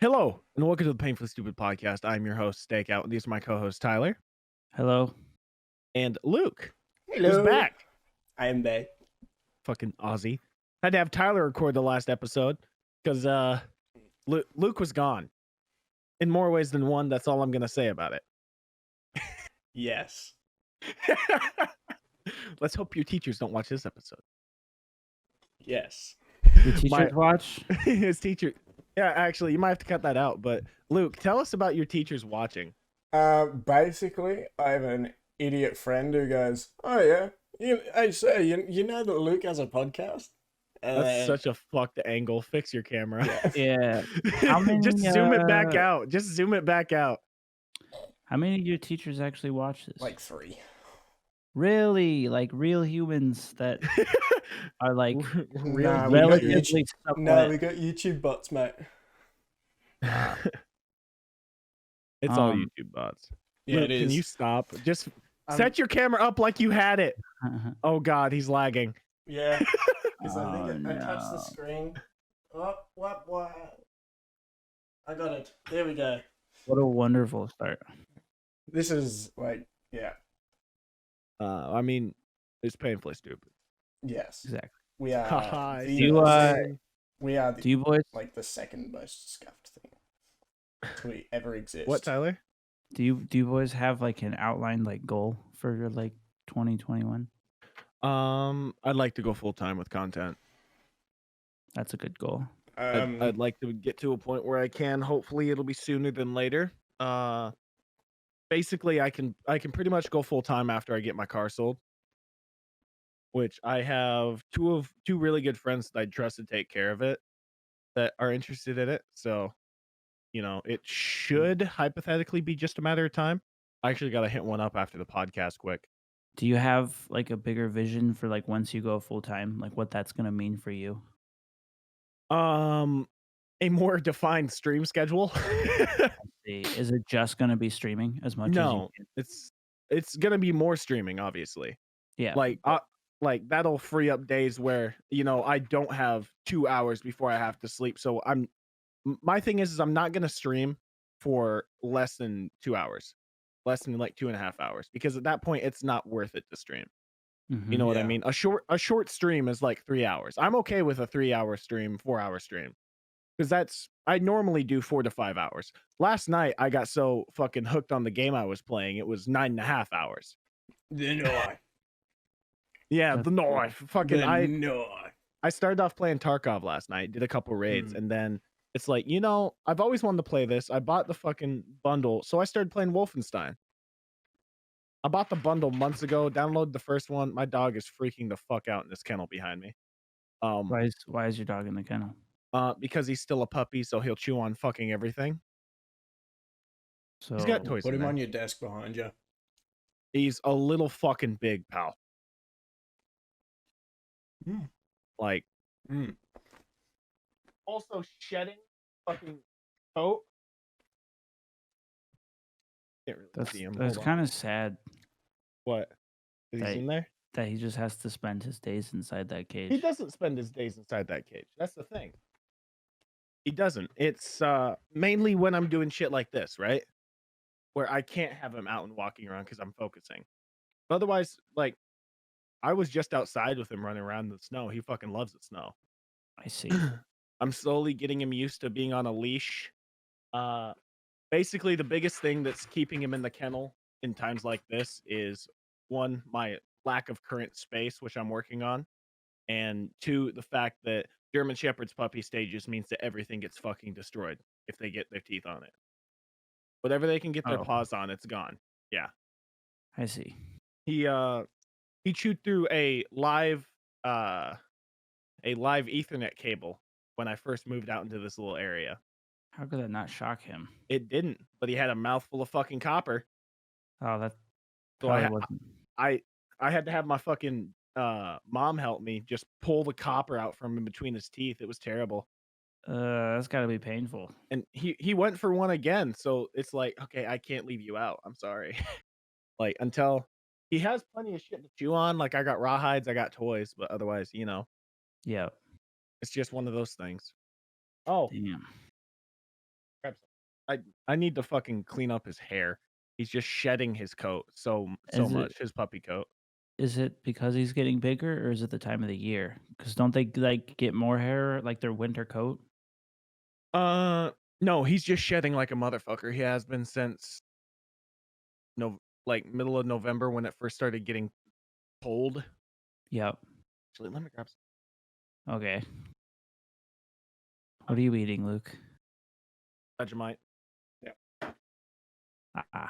Hello, and welcome to the Painfully Stupid podcast. I'm your host, Stakeout, and these are my co-hosts, Tyler Hello. and Luke, who's Hello. back. I am back. Fucking Aussie. Had to have Tyler record the last episode because Luke was gone. In more ways than one, that's all I'm going to say about it. Yes. Let's hope your teachers don't watch this episode. Yes. Your teachers watch? His teacher... Yeah, actually, you might have to cut that out, but Luke, tell us about your teachers watching. Basically, I have an idiot friend who goes, "Oh yeah, you know that Luke has a podcast." That's such a fucked angle. Fix your camera. Yeah. How many, Just zoom it back out. Just zoom it back out. How many of your teachers actually watch this? like 3. Really? Like real humans that are like Real Nah, we got relatively No, we got YouTube bots, mate. It's all YouTube bots. Yeah, Luke, it is. Can you stop? Just set your camera up like you had it. Oh God, he's lagging. Yeah, because I think Oh, I touched the no. screen. Oh, what? I got it. There we go. What a wonderful start. This is like, yeah, I mean, it's painfully stupid. yes. Exactly. We are. Haha, the- Do you, we are Do you boys like the second most scuffed thing to ever exist. What, Tyler? do you boys have like an outlined like goal for your like 2021? I'd like to go full time with content. That's a good goal. I'd like to get to a point where I can. Hopefully, it'll be sooner than later. Basically, I can pretty much go full time after I get my car sold. Which I have two really good friends that I trust to take care of it that are interested in it. So, it should hypothetically be just a matter of time. I actually got to hit one up after the podcast quick. Do you have like a bigger vision for like once you go full time, like what that's gonna mean for you? A more defined stream schedule. Is it just gonna be streaming as much as No, you can? it's gonna be more streaming, obviously. Yeah. Like that'll free up days where I don't have 2 hours before I have to sleep. So my thing is I'm not gonna stream for less than 2 hours, less than like 2.5 hours, because at that point it's not worth it to stream. You know what I Yeah. mean? A short stream is like 3 hours. I'm okay with a 3-hour stream, 4-hour stream, because I normally do 4 to 5 hours. Last night I got so fucking hooked on the game I was playing, it was 9.5 hours. The Noi. Yeah, That's the knife. Fucking The Noi. I started off playing Tarkov last night, did a couple raids, and then it's like, I've always wanted to play this. I bought the fucking bundle, so I started playing Wolfenstein. I bought the bundle months ago, downloaded the first one. My dog is freaking the fuck out in this kennel behind me. Why is your dog in the kennel? Because he's still a puppy, so he'll chew on fucking everything. So He's got toys Put in him there. on your desk behind you. He's a little fucking big, pal. Like, also shedding fucking coat. Can't really see him. That's Hold on. kind of sad What? Is he in there? that he just has to spend his days inside that cage. He doesn't spend his days inside that cage. That's the thing. He doesn't. It's mainly when I'm doing shit like this, right? Where I can't have him out and walking around because I'm focusing. Otherwise, like, I was just outside with him running around in the snow. He fucking loves the snow. I see. I'm slowly getting him used to being on a leash. Basically, the biggest thing that's keeping him in the kennel in times like this is, one, my lack of current space, which I'm working on, and two, the fact that German Shepherd's puppy stages means that everything gets fucking destroyed if they get their teeth on it. Whatever they can get their paws on, it's gone. Yeah. I see. He chewed through a live Ethernet cable when I first moved out into this little area. How could that not shock him? It didn't, but he had a mouthful of fucking copper. Oh, that So probably wasn't. I had to have my fucking mom help me just pull the copper out from in between his teeth. It was terrible. That's got to be painful. And he went for one again, so it's like, okay, I can't leave you out. I'm sorry. Like, until he has plenty of shit to chew on. Like, I got rawhides, I got toys, but otherwise, Yeah. it's just one of those things. Oh, Damn. grab some. I need to fucking clean up his hair. He's just shedding his coat so Is it much, his puppy coat. is it because he's getting bigger, or is it the time of the year? Because don't they like get more hair like their winter coat? Uh, no, he's just shedding like a motherfucker. He has been since no, like middle of November when it first started getting cold. Yep. Actually, let me grab Okay. What are you eating, Luke? some Vegemite. Ah,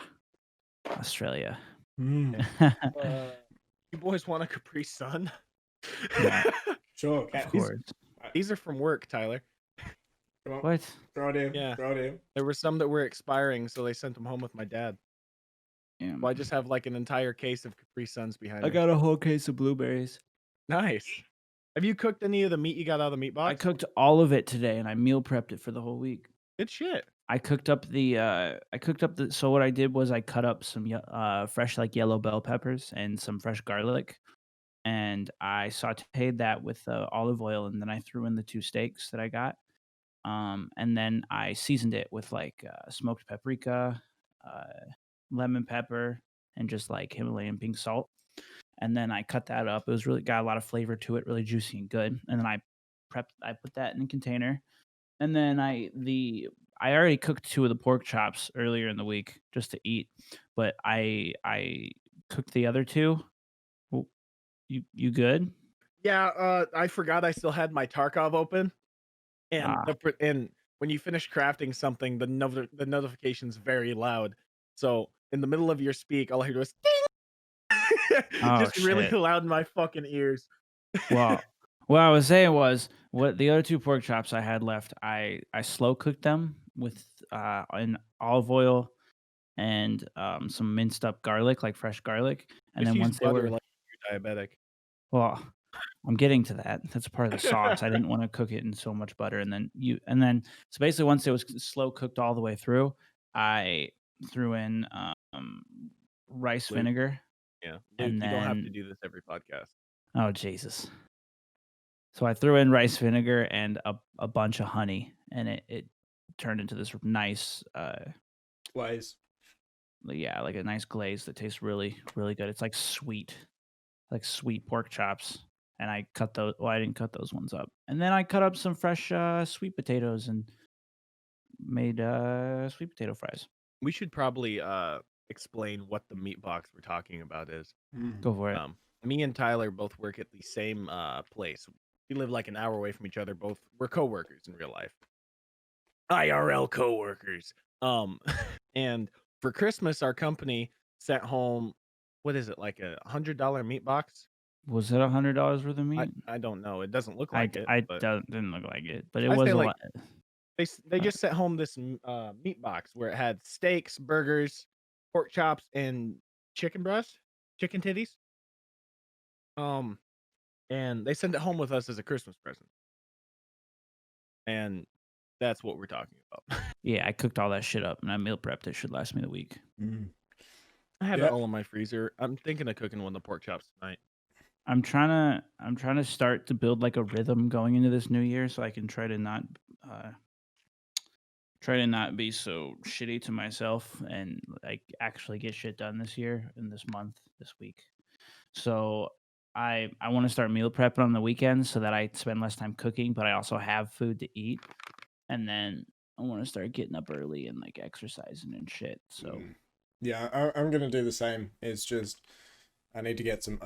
Australia. Mm. You boys want a Capri Sun? Yeah, Sure, of course. These are from work, Tyler. Come on, What? throw it in. Yeah. Throw it in. There were some that were expiring, so they sent them home with my dad. Yeah. So I just have like an entire case of Capri Suns behind me. I got a whole case of blueberries. Nice. Have you cooked any of the meat you got out of the meat box? I cooked all of it today, and I meal prepped it for the whole week. Good shit. I cooked up the so what I did was I cut up some fresh like yellow bell peppers and some fresh garlic, and I sauteed that with olive oil, and then I threw in the 2 steaks that I got. And then I seasoned it with like smoked paprika, uh, lemon pepper, and just like Himalayan pink salt. And then I cut that up. It was really got a lot of flavor to it, really juicy and good. And then I put that in a container. And then I already cooked 2 of the pork chops earlier in the week just to eat, but I cooked the other 2. W- You good? Yeah, I forgot I still had my Tarkov open, and Ah, and when you finish crafting something, the notification's very loud. So in the middle of your speak, all I heard was oh just really shit. loud in my fucking ears. Well, what I was saying was what the other 2 pork chops I had left, I slow cooked them with in olive oil and some minced up garlic, like fresh garlic. And Just then use once they butter were like you're diabetic. well, I'm getting to that. That's part of the sauce. I didn't want to cook it in so much butter, and then so basically once it was slow cooked all the way through, I threw in rice Luke, vinegar, yeah, Luke, and you don't have to then do this every podcast. oh Jesus. So I threw in rice vinegar and a bunch of honey, and it turned into this nice Ways. yeah, like a nice glaze that tastes really really good. It's like sweet pork chops. And I cut those. Well, I didn't cut those ones up. And then I cut up some fresh sweet potatoes and made sweet potato fries. We should probably explain what the meat box we're talking about is. Mm. Go for it. Me and Tyler both work at the same place. We live like an hour away from each other. Both we're coworkers in real life. IRL coworkers. And for Christmas, our company sent home what is it, like $100 meat box? Was it $100 worth of meat? I don't know. It doesn't look like it. But didn't look like it, but it I was say a like lot. they just sent home this meat box where it had steaks, burgers, pork chops, and chicken breast, chicken titties. And they sent it home with us as a Christmas present. And that's what we're talking about. Yeah, I cooked all that shit up and I meal prepped. It should last me the week. Mm. I have Yeah. it all in my freezer. I'm thinking of cooking one of the pork chops tonight. I'm trying to start to build like a rhythm going into this new year, so I can try to not be so shitty to myself and like actually get shit done this year and this month, this week. So I want to start meal prepping on the weekends so that I spend less time cooking, but I also have food to eat. And then I want to start getting up early and like exercising and shit. So Yeah, I'm gonna do the same. It's just I need to get some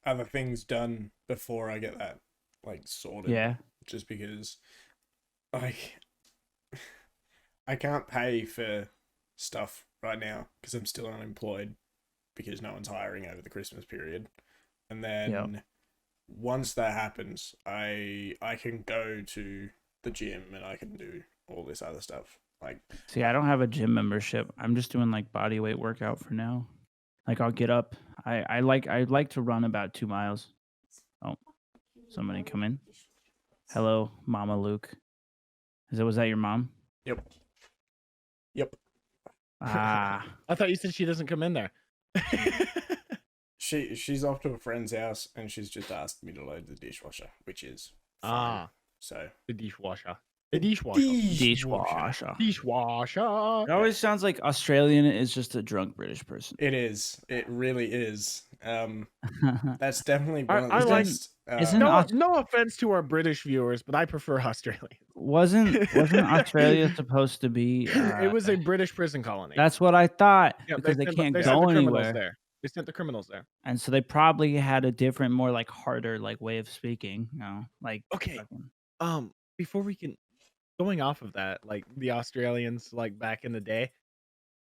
other things done before I get that like sorted. yeah, Just because like I can't pay for stuff right now because I'm still unemployed because no one's hiring over the Christmas period. And then once that happens, I can go to the gym and I can do all this other stuff. Like see, I don't have a gym membership. I'm just doing like body weight workout for now. Like I'll get up. I like to run about 2 miles. Oh, somebody come in. Hello, Mama Luke. Was that your mom? Yep. Yep. Ah, I thought you said she doesn't come in there. She's off to a friend's house and she's just asked me to load the dishwasher, which is fine. Ah, So the dishwasher. A dishwasher. Dishwasher. Dishwasher. It always sounds like Australian is just a drunk British person. It is. It really is. That's definitely I- one of I the like- best. isn't No, Aus- no offense to our British viewers, but I prefer Australia. wasn't Australia supposed to be? It was a British prison colony. That's what I thought, Yeah, because they sent- can't they sent go the criminals anywhere, there. They sent the criminals there. and so they probably had a different, more like harder, like way of speaking. You know, like Okay. fucking- Before we can going off of that, like the Australians, like back in the day.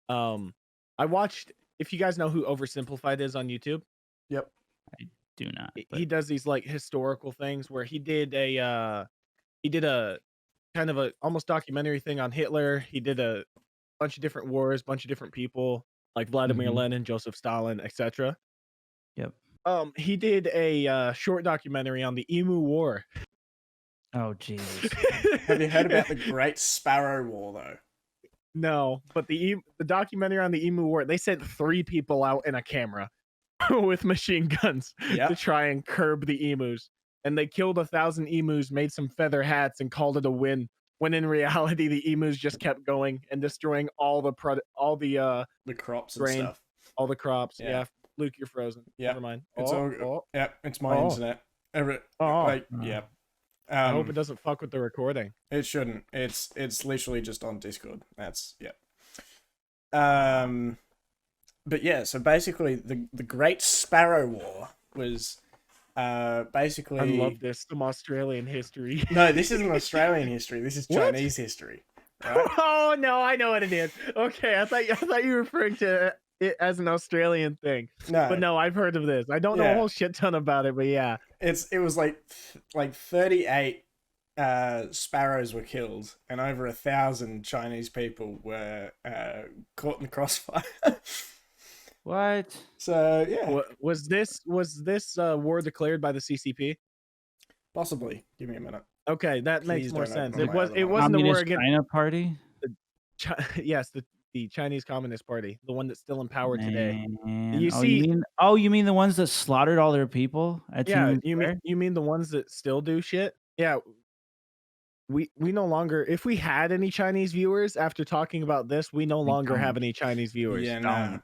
I watched. If you guys know who Oversimplified is on YouTube, do not. he but- does these like historical things where he did a kind of a almost documentary thing on Hitler. He did a bunch of different wars, bunch of different people like Vladimir Mhm. Lenin, Joseph Stalin, etc. Yep. He did a short documentary on the Emu War. Oh Jesus. Have you heard about the Great Sparrow War though? No, but the documentary on the Emu War, they sent 3 people out in a camera with machine guns Yep. to try and curb the emus, and they killed 1,000 emus, made some feather hats, and called it a win. When in reality, the emus just kept going and destroying all the The crops and Grain. stuff. all the crops. Yeah. Yeah, Luke, you're frozen. Yeah. Never mind. It's all. Oh, Yep. It's my Oh. internet. Oh. Like, Oh. yeah. I hope it doesn't fuck with the recording. It shouldn't. It's literally just on Discord. That's yeah. But yeah, so basically the Great Sparrow War was basically I love this. Some Australian history. No, this isn't Australian history. This is What? Chinese history. Right? Oh no, I know what it is. Okay, I thought you were referring to it as an Australian thing. No, But no, I've heard of this. I don't know Yeah. a whole shit ton about it, but yeah. it was like 38 sparrows were killed and over 1,000 Chinese people were caught in the crossfire. What? So yeah, Was this war declared by the CCP? possibly. Give me a minute. Okay, that makes Please more don't sense. open It my was other it one. wasn't a war Communist against China Party? Yes, the Chinese Communist Party, the one that's still in power today. Man. You oh, see- you mean the ones that slaughtered all their people at Yeah, Tiananmen you mean the ones that still do shit? Yeah. We no longer, if we had any Chinese viewers after talking about this, we no We longer have don't. any Chinese viewers. Yeah, no.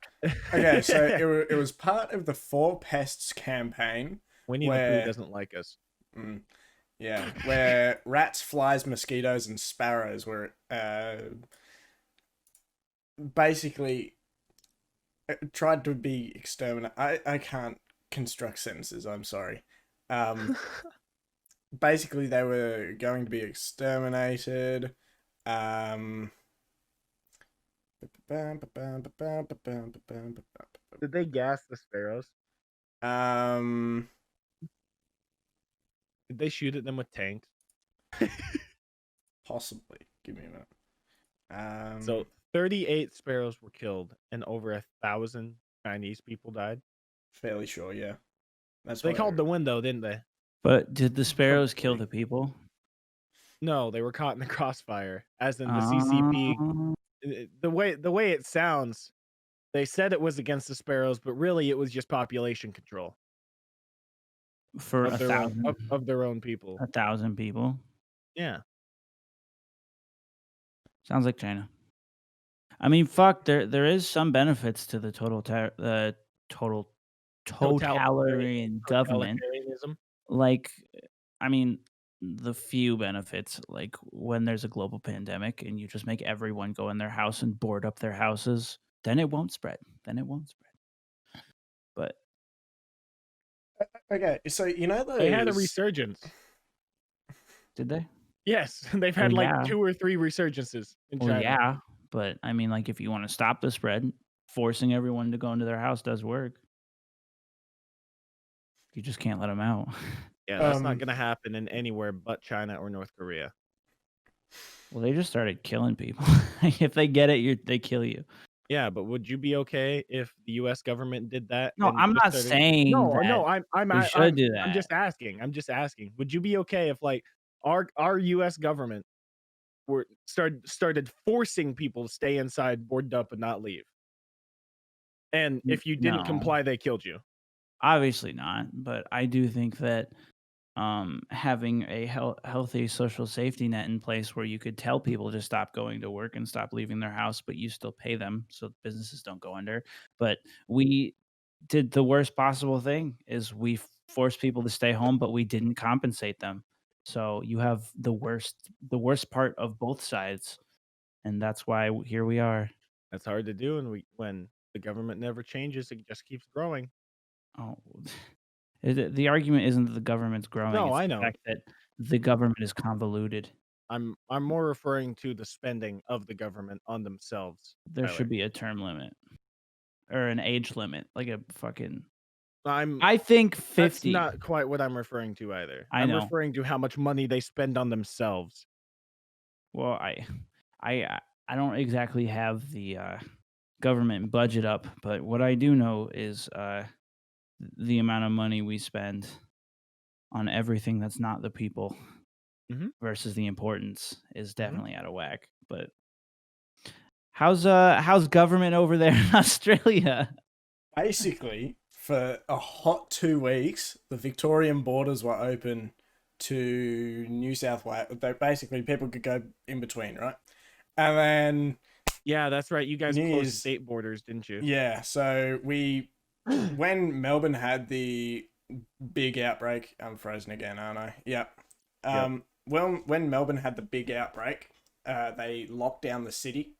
Okay, so it was part of the Four Pests campaign. Winnie the where- Pooh doesn't like us. Yeah, where rats, flies, mosquitoes, and sparrows were basically tried to be exterminated. I can't construct sentences. I'm sorry. Basically, they were going to be exterminated. Did they gas the sparrows? Did they shoot at them with tanks? Possibly. Give me a minute. So 38 sparrows were killed and over 1,000 Chinese people died. fairly sure, yeah. That's They what called the window, didn't they? But did the sparrows kill Probably. the people? No, they were caught in the crossfire. As in the CCP, Ah, the way it sounds, they said it was against the sparrows, but really it was just population control for of their own, 1,000 of their own people. 1,000 people. Yeah. Sounds like China. I mean, fuck. There is some benefits to the totalitarian government. Totalitarianism. Like, I mean, the few benefits, like when there's a global pandemic and you just make everyone go in their house and board up their houses, then it won't spread. But Okay, so you know those... They had a resurgence. did they? Yes, they've had Well, like yeah. 2 or 3 resurgences in Well, China. yeah. But I mean, like, if you want to stop the spread, forcing everyone to go into their house does work. You just can't let them out. Yeah, that's Um, not going to happen in anywhere but China or North Korea. Well, they just started killing people. If they get it, they kill you. Yeah, but would you be okay if the U.S. government did that? No, and I'm just not started- saying No, that no, I'm we should do that. I'm just asking. Would you be okay if like our U.S. government started forcing people to stay inside, boarded up, and not leave? And if you didn't No. comply, they killed you. Obviously not, but I do think that having a healthy social safety net in place where you could tell people to stop going to work and stop leaving their house, but you still pay them so businesses don't go under. But we did the worst possible thing is we forced people to stay home, but we didn't compensate them. So you have the worst part of both sides, and that's why here we are. That's hard to do, and when the government never changes, it just keeps growing. Oh, the argument isn't that the government's growing; No, it's I the know. fact that the government is convoluted. I'm more referring to the spending of the government on themselves, There Tyler. should be a term limit or an age limit, like a fucking. I'm I think That's 50. not quite what I'm referring to either. I I'm know. referring to how much money they spend on themselves. Well, I I don't exactly have the government budget up, but what I do know is the amount of money we spend on everything that's not the people Mhm. versus the importance is Mhm. definitely out of whack. But how's government over there in Australia? Basically, for a hot 2 weeks, the Victorian borders were open to New South Wales. Basically, people could go in between, right? And then Yeah, that's right. You guys New closed Year's, state borders, didn't you? yeah. So when Melbourne had the big outbreak, I'm frozen again, aren't I? Yep. Yep. Well, when Melbourne had the big outbreak, they locked down the city,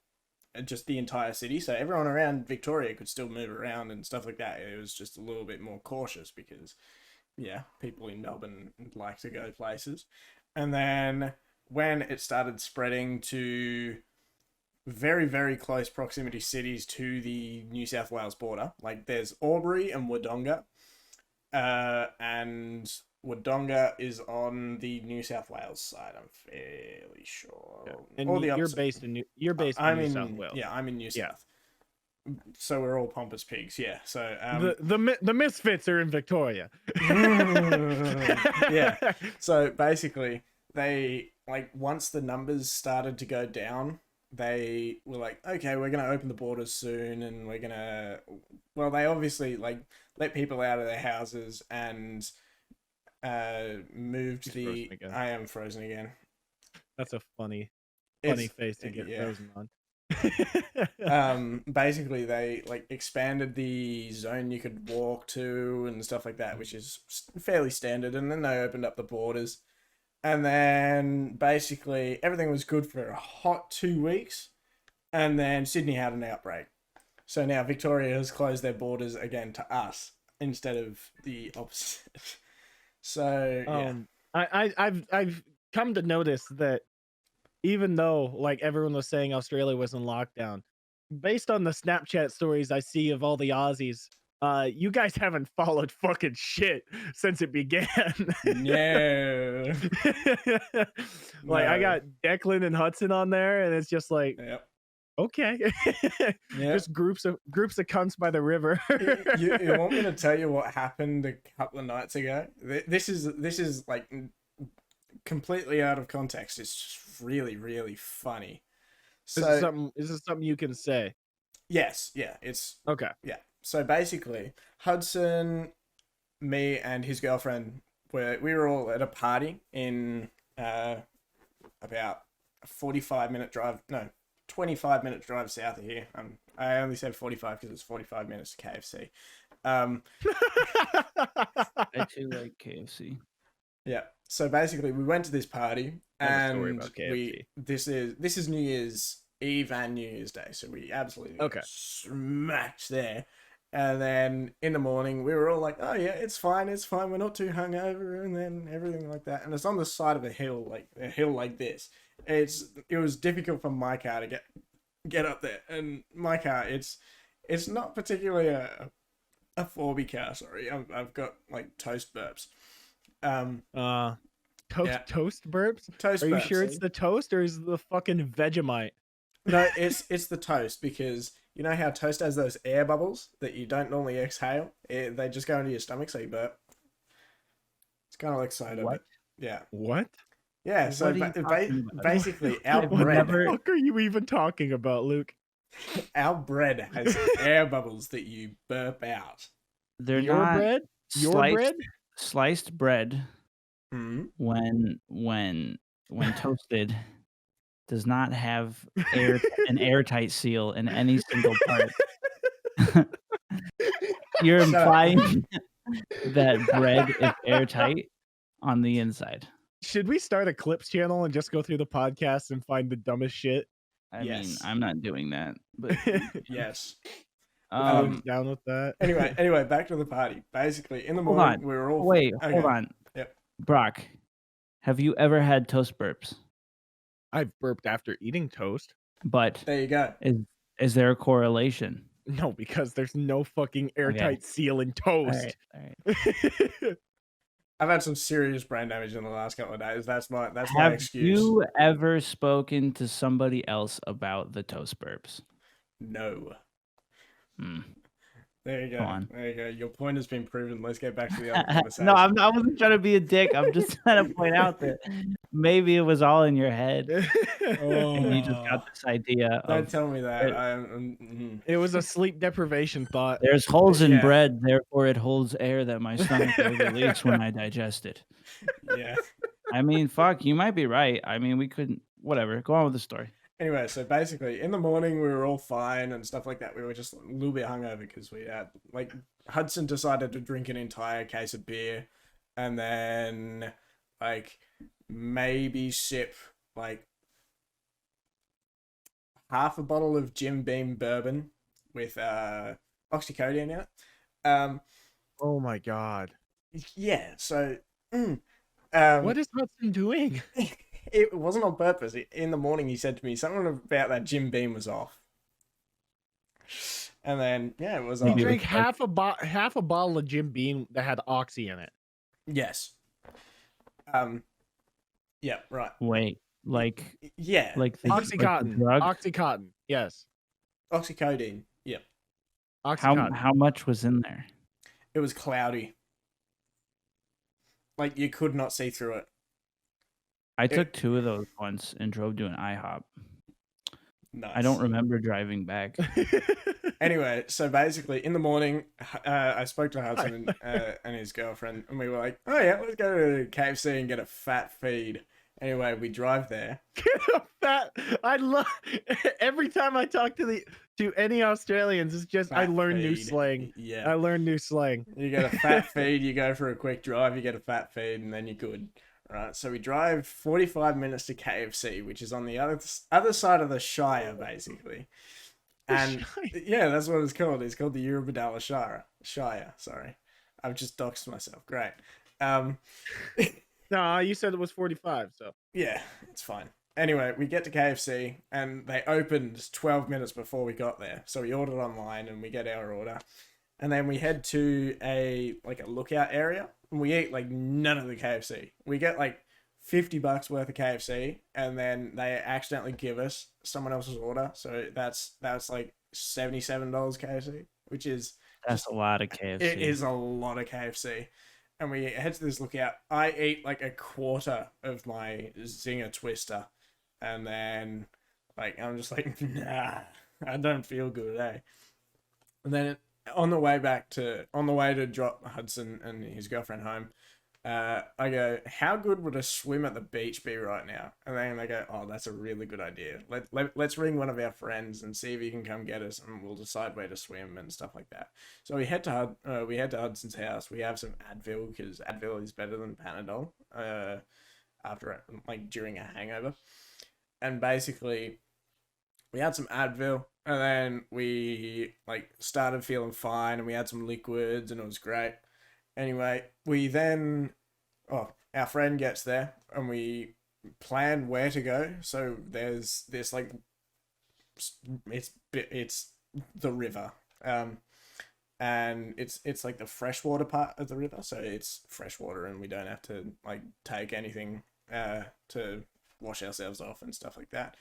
just the entire city, so everyone around Victoria could still move around and stuff like that. It was just a little bit more cautious because, yeah, people in Melbourne like to go places. And then when it started spreading to very, very close proximity cities to the New South Wales border, like there's Albury and Wodonga, and Wodonga is on the New South Wales side. I'm fairly sure. Yeah. Or And the you're opposite. based in I'm New South in Wales. yeah, I'm in New Yeah. South. So we're all pompous pigs, yeah. So The misfits are in Victoria. yeah. So basically, they like once the numbers started to go down, they were like, okay, we're gonna open the borders soon, and we're gonna. Well, they obviously like let people out of their houses and moved He's the. frozen again. I am frozen again. That's a funny It's face to get yeah. frozen on. Basically they like expanded the zone you could walk to and stuff like that, which is fairly standard, and then they opened up the borders, and then basically everything was good for a hot 2 weeks, and then Sydney had an outbreak, so now Victoria has closed their borders again to us instead of the opposite. So yeah. I've come to notice that even though like everyone was saying Australia was in lockdown, based on the Snapchat stories I see of all the Aussies, you guys haven't followed fucking shit since it began. No. Like I No. got Declan and Hudson on there, and it's just like, Yep. okay, Yep. just groups of cunts by the river. You want me to tell you what happened a couple of nights ago? This is like completely out of context. It's just really, really funny. So Is this something you can say? yes, yeah, it's Okay. yeah. So basically, Hudson, me, and his girlfriend we were all at a party in about a 45-minute drive. No, 25-minute drive south of here. I only said 45 because it's 45 minutes to KFC. I too like KFC. Yeah. So basically, we went to this party, I have a story and about KFC. this is New Year's Eve and New Year's Day, so we absolutely Okay. smacked there. And then in the morning, we were all like, "Oh yeah, it's fine, we're not too hungover," and then everything like that. And it's on the side of a hill like this. It was difficult for my car to get up there, and my car it's not particularly a 4B car. Sorry, I've got like toast burps. Toast burps? Toast Are you burps, sure it's see? the toast or is it the fucking Vegemite? No, it's the toast, because you know how toast has those air bubbles that you don't normally exhale? They just go into your stomach, so you burp. It's kind of like soda, What? but yeah. What? Yeah, so What are you talking about? basically our I've bread, never- What the fuck are you even talking about, Luke? our bread has air bubbles that you burp out. They're Your not bread? Your sliced, bread? sliced bread Mhm. when toasted does not have an airtight seal in any single part. You're Shut up. implying that bread is airtight on the inside. Should we start a clips channel and just go through the podcast and find the dumbest shit? I mean, Yes. I'm not doing that, but Yes. Everyone's um, down with that. Anyway, back to the party. Basically, in the hold morning, on. we were all Wait, hold okay. on. Yep. Brock, have you ever had toast burps? I've burped after eating toast. But There you go. is there a correlation? No, because there's no fucking airtight seal in All toast. right. I've had some serious brain damage in the last couple of days. That's my Have excuse. you ever spoken to somebody else about the toast burps? No. Hmm. There you go. Go on. There you go. Your point has been proven. Let's get back to the other conversation. No, I wasn't trying to be a dick. I'm just trying to point out that maybe it was all in your head and you just got this idea Don't of tell me that. It was a sleep deprivation thought. there's holes in Yeah. bread, therefore it holds air that my stomach will release when I digest it. Yeah. I mean, fuck, you might be right. I mean, we couldn't. Whatever. Go on with the story. Anyway, so basically, in the morning we were all fine and stuff like that. We were just a little bit hungover because we had Hudson decided to drink an entire case of beer, and then maybe sip half a bottle of Jim Beam bourbon with oxycodone in it. Oh my god. Yeah. So. What is Hudson doing? It wasn't on purpose. In the morning, he said to me something about that Jim Beam was off, and then it was He off. drank half a bottle of Jim Beam that had oxy in it. Yes. Yeah. Right. Wait, Yeah. like the Oxycontin. drug? Oxycontin. Yes. Oxycodone. Yeah. Oxycontin. How much was in there? It was cloudy. You could not see through it. I took 2 of those once and drove to an IHOP. Nice. I don't remember driving back. Anyway, so basically, in the morning, I spoke to Hudson and his girlfriend, and we were like, "Oh yeah, let's go to KFC and get a fat feed." Anyway, we drive there. I love every time I talk to any Australians. It's just I learn new slang. Yeah, I learn new slang. You get a fat feed. You go for a quick drive. You get a fat feed, and then you're good. Right, so we drive 45 minutes to KFC, which is on the other side of the Shire, basically. And yeah, that's what it's called. It's called the Eurobadala Shire. Sorry, I've just doxed myself. Great. No, you said it was 45, so yeah, it's fine. Anyway, we get to KFC and they opened 12 minutes before we got there. So we ordered online and we get our order. And then we head to a lookout area and we eat none of the KFC. We get $50 worth of KFC and then they accidentally give us someone else's order. So that's $77 KFC, which is That's a lot of KFC. It is a lot of KFC. And we head to this lookout. I eat a quarter of my Zinger Twister. And then I'm just nah, I don't feel good, eh? And then on the way to drop Hudson and his girlfriend home, I go, how good would a swim at the beach be right now? And then they go, oh, that's a really good idea. Let's ring one of our friends and see if he can come get us, and we'll decide where to swim and stuff like that. So we head to Hudson's house. We have some Advil because Advil is better than Panadol. After during a hangover, and basically we had some Advil. And then we started feeling fine, and we had some liquids, and it was great. Anyway, our friend gets there, and we plan where to go. So there's this it's the river, and it's the freshwater part of the river. So it's freshwater, and we don't have to take anything to wash ourselves off and stuff like that.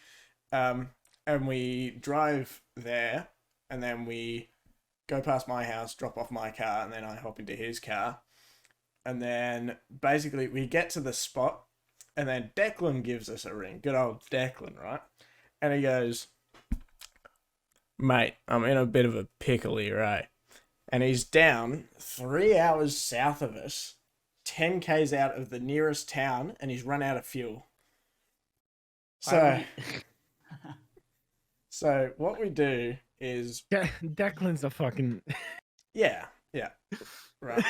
And we drive there, and then we go past my house, drop off my car, and then I hop into his car. And then basically we get to the spot, and then Declan gives us a ring. Good old Declan, right? And he goes, mate, I'm in a bit of a pickle here, eh? And he's down 3 hours south of us 10 k's out of the nearest town, and he's run out of fuel. Why So what we do is Declan's a fucking yeah, right.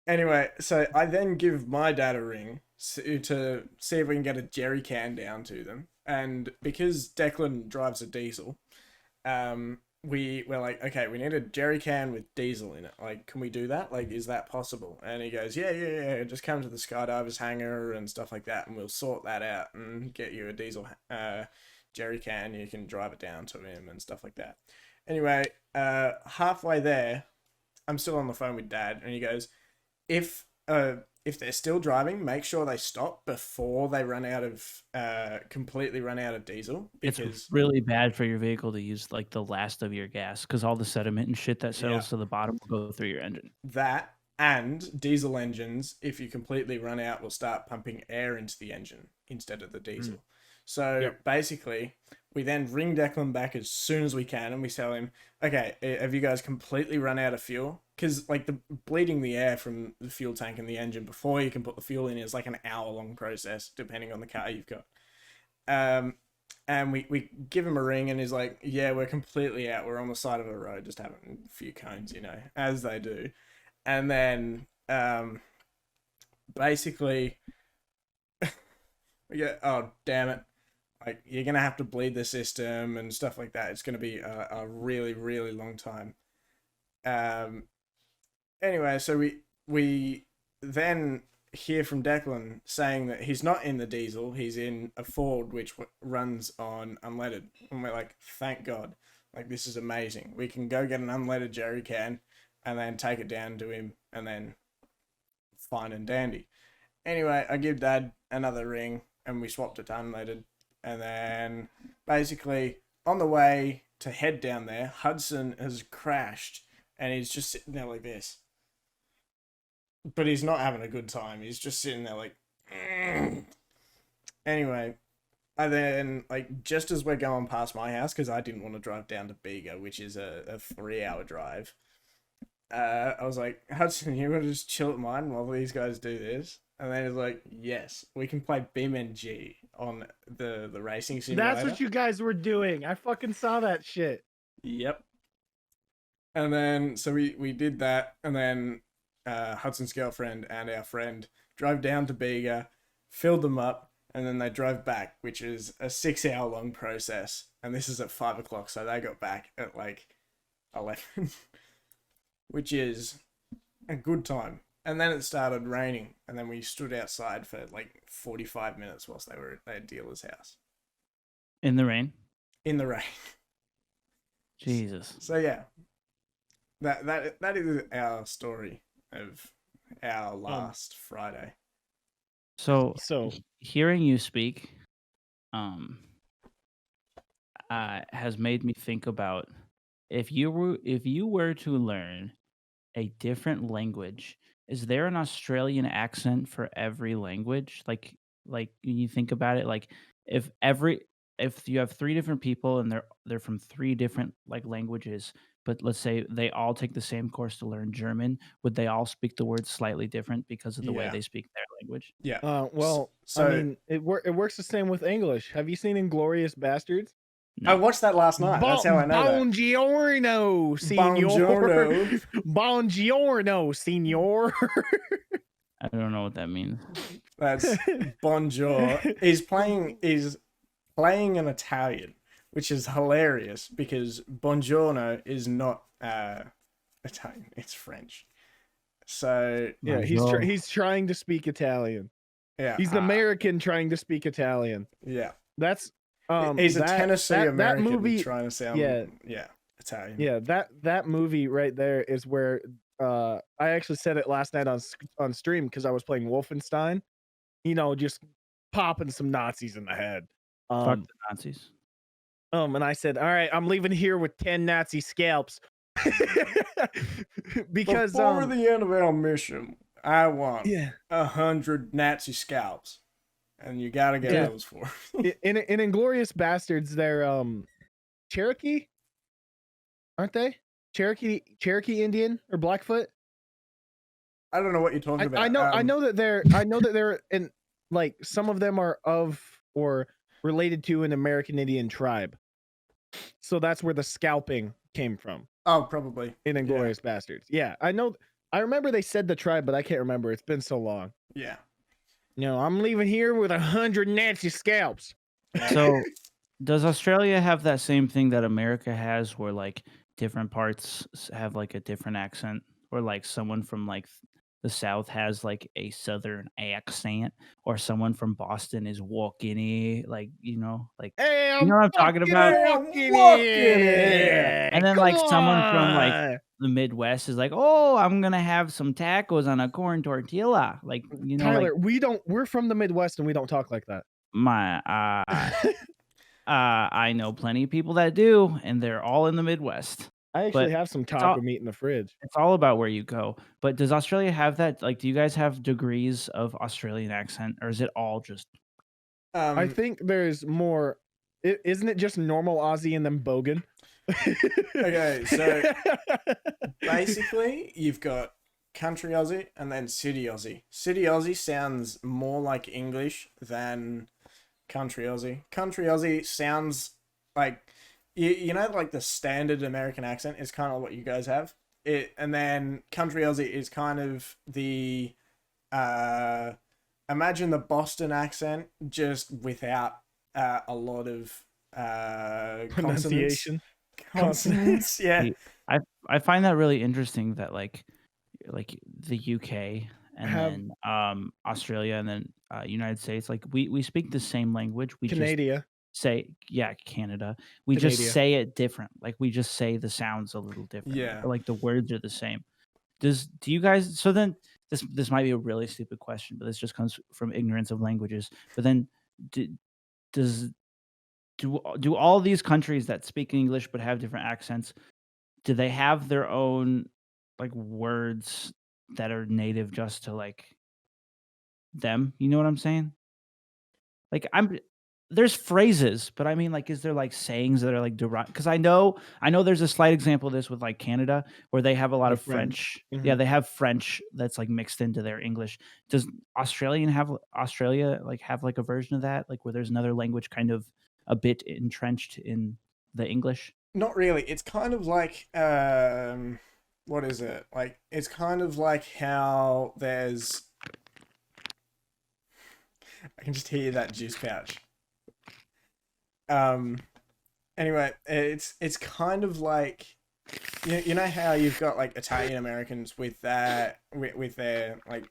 Anyway, so I then give my dad a ring to see if we can get a jerry can down to them. And because Declan drives a diesel, we're like, okay, we need a jerry can with diesel in it. Like, can we do that? Like, is that possible? And he goes, yeah. Just come to the skydivers hangar and stuff like that, and we'll sort that out and get you a diesel jerry can. You can drive it down to him and stuff like that. Anyway, halfway there, I'm still on the phone with Dad, and he goes, if they're still driving, make sure they stop before they completely run out of diesel, because it's really bad for your vehicle to use like the last of your gas, because all the sediment and shit that settles to the bottom will go through your engine. That and diesel engines, if you completely run out, will start pumping air into the engine instead of the diesel. So basically, we then ring Declan back as soon as we can, and we tell him, okay, have you guys completely run out of fuel? Because like the bleeding the air from the fuel tank and the engine before you can put the fuel in is like an hour-long process, depending on the car you've got. And we give him a ring, and he's like, yeah, we're completely out. We're on the side of a road, just having a few cones, as they do. And then basically, we get, oh, damn it. Like, you're going to have to bleed the system and stuff like that. It's going to be a really, really long time. Anyway, so we then hear from Declan saying that he's not in the diesel. He's in a Ford, which runs on unleaded. And we're like, thank God. Like, this is amazing. We can go get an unleaded jerry can and then take it down to him, and then fine and dandy. Anyway, I give Dad another ring, and we swapped it to unleaded. And then basically on the way to head down there, Hudson has crashed, and he's just sitting there like this. But he's not having a good time. He's just sitting there like, Anyway, and then like just as we're going past my house, because I didn't want to drive down to Bega, which is a 3-hour drive, I was like, Hudson, you want to just chill at mine while these guys do this? And then he's like, yes, we can play BeamNG on the racing simulator. That's what you guys were doing. I fucking saw that shit. Yep. And then, so we did that, and then Hudson's girlfriend and our friend drove down to Bega, filled them up, and then they drove back, which is a 6-hour-long process. And this is at 5 o'clock, so they got back at like 11, which is a good time. And then it started raining, and then we stood outside for like 45 minutes whilst they were at their dealer's house. In the rain? In the rain. Jesus. So yeah, that is our story of our last Friday. So hearing you speak has made me think about if you were to learn a different language, is there an Australian accent for every language? Like when you think about it, like if you have 3 different people and they're from 3 different like languages, but let's say they all take the same course to learn German, would they all speak the words slightly different because of the way they speak their language? Yeah. Well, so I mean, it works the same with English. Have you seen Inglorious Bastards? No. I watched that last night. That's how I know Buongiorno, signor. Buongiorno, signor. I don't know what that means. That's bonjour. He's playing an Italian, which is hilarious because buongiorno is not Italian, it's French. So yeah, he's trying to speak Italian. Yeah, he's an American trying to speak Italian. Yeah, that's he's a Tennessee American that movie, trying to sound Italian. Yeah, that movie right there is where I actually said it last night on stream because I was playing Wolfenstein. Just popping some Nazis in the head. Fuck the Nazis. And I said, all right, I'm leaving here with 10 Nazi scalps. Because before the end of our mission, I want 100 Nazi scalps. And you gotta get those for in Inglorious Bastards, they're Cherokee, aren't they? Cherokee Indian or Blackfoot? I don't know what you're talking about. I know that they're in, like, some of them are of or related to an American Indian tribe. So that's where the scalping came from Oh, probably. in Inglourious Bastards. Yeah, I know. I remember they said the tribe, but I can't remember. It's been so long. Yeah. I'm leaving here with 100 Nazi scalps. So, does Australia have that same thing that America has, where like different parts have like a different accent, or like someone from like the South has like a Southern accent, or someone from Boston is walking like like Hey, you know what I'm talking about? walking it. And then Come like someone from like on. the Midwest is like, oh, I'm gonna have some tacos on a corn tortilla, like Tyler, like we're from the Midwest and we don't talk like that. my I know plenty of people that do, and they're all in the Midwest. I actually have some taco meat in the fridge. It's all about where you go. But does Australia have that? Like, do you guys have degrees of Australian accent, or is it all just? I think there's more. Isn't it just normal Aussie and then Bogan? Okay, so basically you've got country Aussie and then city Aussie. City Aussie sounds more like English than country Aussie. Country Aussie sounds like you know, like the standard American accent is kind of what you guys have. And then country Aussie is kind of the imagine the Boston accent just without a lot of Pronunciation. consonants. Yeah. I find that really interesting that like the UK and then Australia and then United States, like we speak the same language. We Canada. just say Canada. We just say it different. Like we just say the sounds a little different. Yeah. Or like the words are the same. Do you guys? So then this might be a really stupid question, but this just comes from ignorance of languages. But then do all these countries that speak English but have different accents, do they have their own like words that are native just to like them? You know what I'm saying? Like there's phrases, but I mean, like, is there like sayings that are like derived? Because I know there's a slight example of this with like Canada, where they have a lot The of French. French. Yeah, they have French that's like mixed into their English. Does Australia like have like a version of that, like where there's another language kind of a bit entrenched in the English? Not really. It's kind of like what is it? Like it's kind of like how there's I can just hear that juice pouch. Anyway, it's kind of like you know how you've got like Italian Americans with their like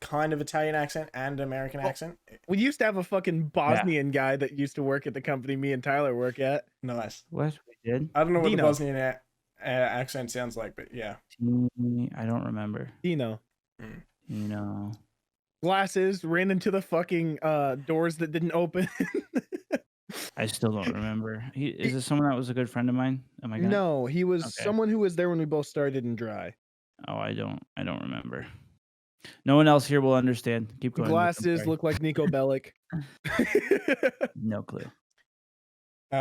kind of Italian accent and American accent. We used to have a fucking Bosnian guy that used to work at the company me and Tyler work at. Nice. What we did? I don't know what Dino. the Bosnian accent sounds like, but yeah. I don't remember. Dino. You know. Glasses, ran into the fucking doors that didn't open. I still don't remember. Is this someone that was a good friend of mine? Am I gonna? No, he was Okay. someone who was there when we both started in Dry. Oh, I don't remember. No one else here will understand. Keep going. Luke, I'm Glasses sorry. look like Nico Bellic. No clue. We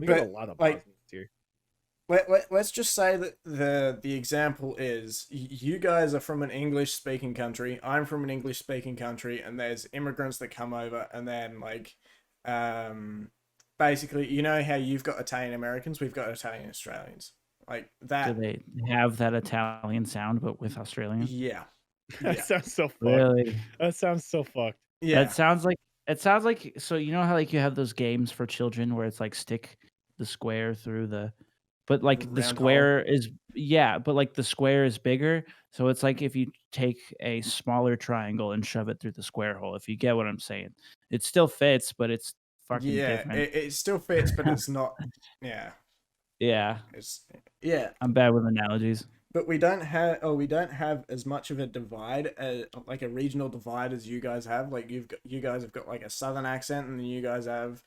got a But lot of like Bosnians here. let's just say that the example is you guys are from an English speaking country, I'm from an English speaking country, and there's immigrants that come over, and then like basically, you know how you've got Italian Americans, we've got Italian Australians, like that. Do they have that Italian sound but with Australian? Yeah. That sounds so fucked. Really? That sounds so fucked. Yeah. It sounds like so you know how like you have those games for children where it's like stick the square through the but like the Round square is but like the square is bigger, so it's like if you take a smaller triangle and shove it through the square hole, if you get what I'm saying. It still fits, but it's fucking different. It still fits, but it's not. Yeah. Yeah. I'm bad with analogies. But we don't have as much of a divide, like a regional divide as you guys have. Like you guys have got like a southern accent, and then you guys have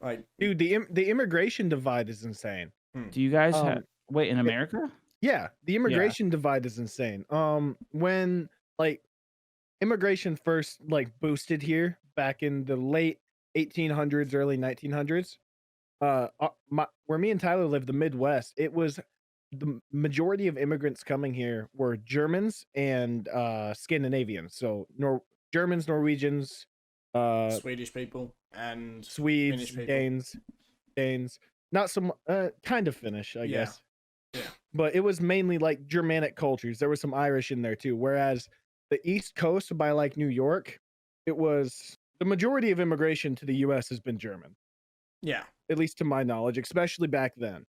like dude, the immigration divide is insane. Do you guys have wait in America? Yeah, the immigration divide is insane. When like immigration first like boosted here back in the late 1800s, early 1900s, where me and Tyler lived, the Midwest, it was the majority of immigrants coming here were Germans and Scandinavians. So Germans, Norwegians, Swedish people and Swedes, Finnish people. Danes, not some kind of Finnish, I Yeah. guess. Yeah. But it was mainly like Germanic cultures. There was some Irish in there too. Whereas the East Coast by like New York, it was the majority of immigration to the US has been German, Yeah. at least to my knowledge, especially back then.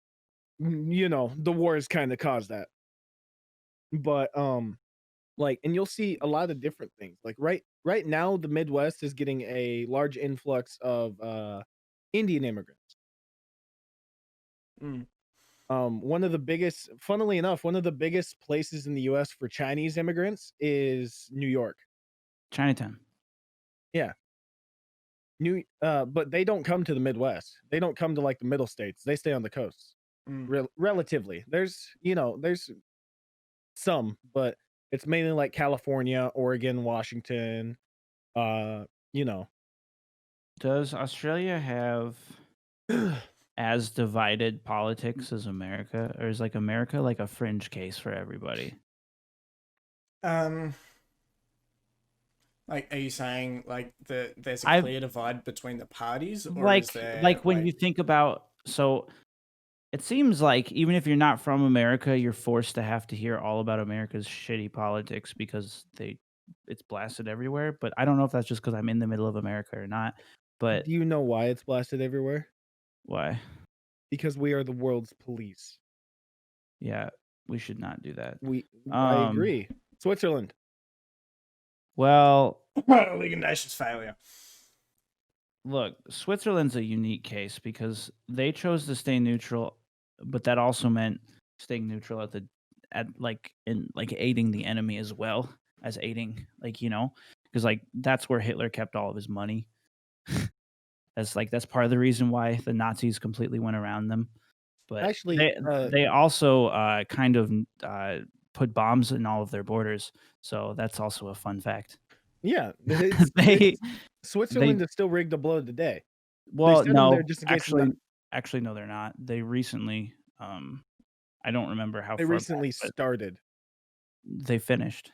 You know, the wars kind of caused that. But like, and you'll see a lot of different things. Like right now the Midwest is getting a large influx of Indian immigrants. Mm. One of the biggest, funnily enough, one of the biggest places in the US for Chinese immigrants is New York. Chinatown. Yeah. But they don't come to the Midwest. They don't come to like the middle states. They stay on the coasts. Relatively. There's some, but it's mainly like California, Oregon, Washington, you know. Does Australia have as divided politics as America, or is like America like a fringe case for everybody? Like, are you saying like there's a I've- clear divide between the parties, or like is there like when you think about, so it seems like even if you're not from America, you're forced to have to hear all about America's shitty politics because it's blasted everywhere. But I don't know if that's just because I'm in the middle of America or not. But Do you know why it's blasted everywhere? why? Because we are the world's police. Yeah, we should not do that. I agree. Switzerland. Well, League of Nations failure? look, Switzerland's a unique case because they chose to stay neutral, but that also meant staying neutral at aiding the enemy as well as aiding, like, you know, because like that's where Hitler kept all of his money. That's part of the reason why the Nazis completely went around them. But Actually, they also kind of put bombs in all of their borders, so that's also a fun fact. yeah, Switzerland is still rigged to blow today. Well, sent them there no, just in case it's not- actually, no, they're not. They recently, I don't remember how They far recently back, but started. they finished.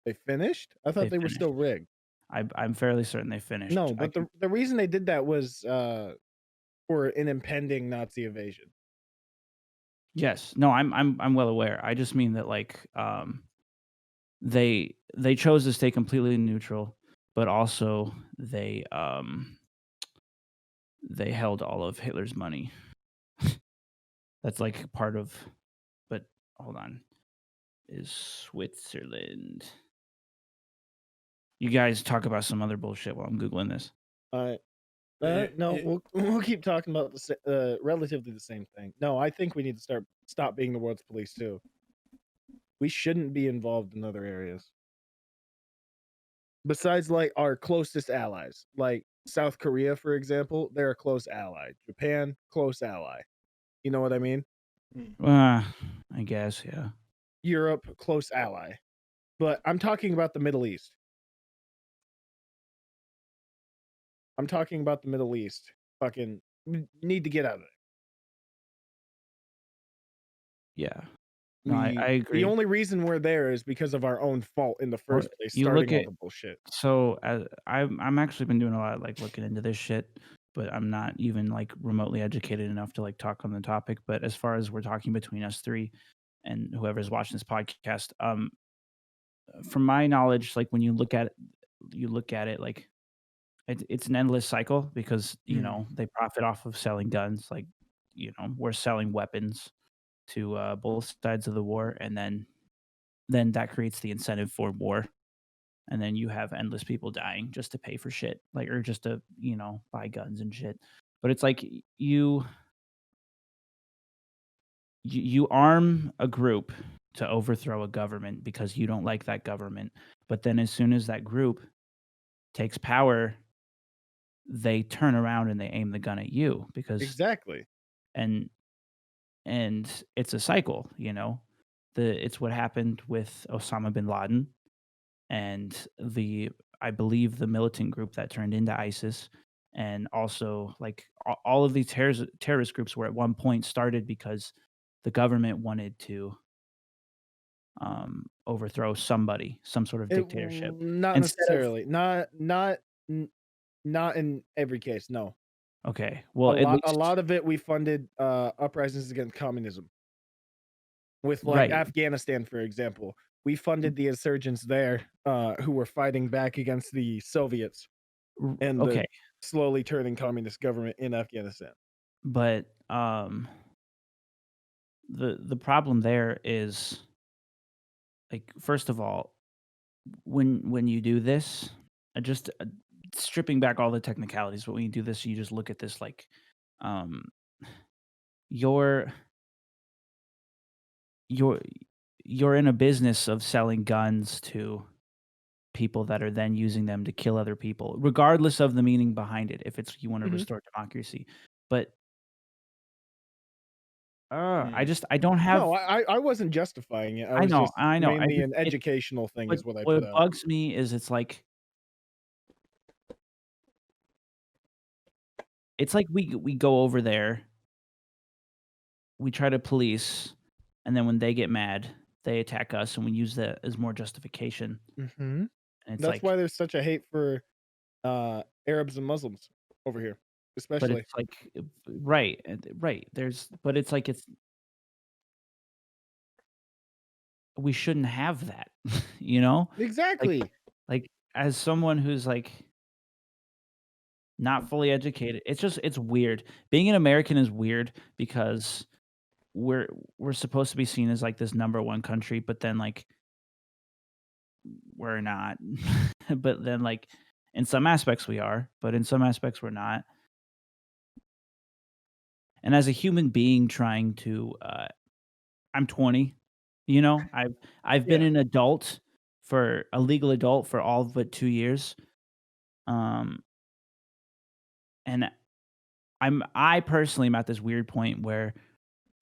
They finished? I thought they were still rigged. I'm fairly certain they finished. No, but the reason they did that was for an impending Nazi invasion. Yes. No, I'm well aware. I just mean that like they chose to stay completely neutral, but also they held all of Hitler's money. That's like part of, but hold on. Is Switzerland. You guys talk about some other bullshit while I'm Googling this. No, we'll keep talking about relatively the same thing. No, I think we need to stop being the world's police too. We shouldn't be involved in other areas. Besides like our closest allies, like South Korea, for example, they're a close ally. Japan, close ally. You know what I mean? I guess, yeah. Europe, close ally. But I'm talking about the Middle East. Fucking need to get out of there. Yeah. No, I agree. The only reason we're there is because of our own fault in the first place, you look starting all at- the bullshit. So I'm actually been doing a lot of like looking into this shit, but I'm not even like remotely educated enough to like talk on the topic. But as far as we're talking between us three and whoever's watching this podcast, from my knowledge, like when you look at it like it's an endless cycle because you know they profit off of selling guns. Like, you know, we're selling weapons to both sides of the war, and then that creates the incentive for war. And then you have endless people dying just to pay for shit, like, or just to, you know, buy guns and shit. But it's like you arm a group to overthrow a government because you don't like that government. But then as soon as that group takes power, they turn around and they aim the gun at you because Exactly. and it's a cycle, you know. It's what happened with Osama bin Laden and I believe the militant group that turned into ISIS, and also like all of these terrorist groups were at one point started because the government wanted to overthrow somebody, some sort of dictatorship. Not Instead of necessarily. Not in every case. No. okay, A well, at lot. A least lot of it we funded uprisings against communism. With like right, Afghanistan, for example, we funded the insurgents there who were fighting back against the Soviets and the okay, slowly turning communist government in Afghanistan. but the problem there is like first of all, when you do this, just stripping back all the technicalities, but when you do this, you just look at this like um you're you're you're in a business of selling guns to people that are then using them to kill other people, regardless of the meaning behind it, if it's you wanna Mhm. restore democracy. But, Mm. I don't have No, I wasn't justifying it. I was just I know, I mainly just an educational thing is what I put what out. bugs me is it's like we go over there, we try to police, and then when they get mad, they attack us, and we use that as more justification, Mhm. and it's That's why like there's such a hate for Arabs and Muslims over here, but especially. it's like right, right, there's but it's like it's we shouldn't have that, you know? Like Exactly. like, as someone who's, like, not fully educated, it's weird. Being an American is weird because we're we're supposed to be seen as, like, this number 1 country, but then, like, we're not. But then, like, in some aspects we are, but in some aspects we're not. And as a human being trying to, I'm 20, you know? I've been Yeah. an adult for a legal adult for all but 2 years, um, and I personally am at this weird point where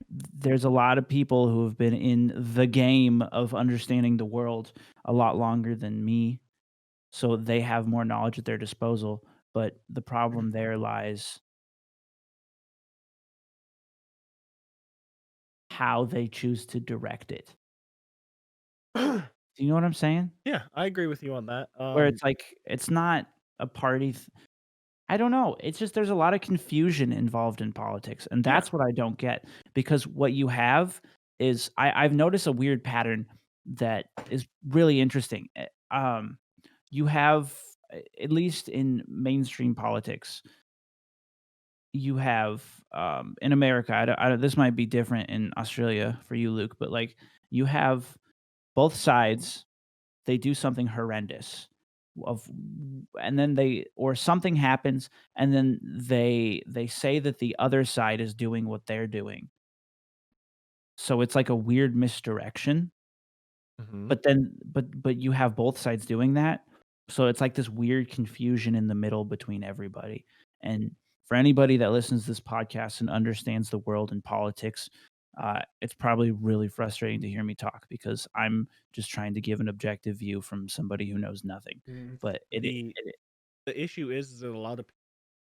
there's a lot of people who have been in the game of understanding the world a lot longer than me, so they have more knowledge at their disposal, but the problem there lies how they choose to direct it. Do you know what I'm saying? Yeah, I agree with you on that. Where it's like, it's not a party I don't know, it's just there's a lot of confusion involved in politics, and Yeah. that's what I don't get, because what you have is I've noticed a weird pattern that is really interesting, you have, at least in mainstream politics, you have, in America, I don't this might be different in Australia for you, Luke, but, like, you have both sides, they do something horrendous of and then they or something happens, and then they say that the other side is doing what they're doing. So it's like a weird misdirection, Mhm. but then but you have both sides doing that. So it's like this weird confusion in the middle between everybody. And for anybody that listens to this podcast and understands the world and politics, it's probably really frustrating to hear me talk because I'm just trying to give an objective view from somebody who knows nothing. Mm. But The the issue is that a lot of people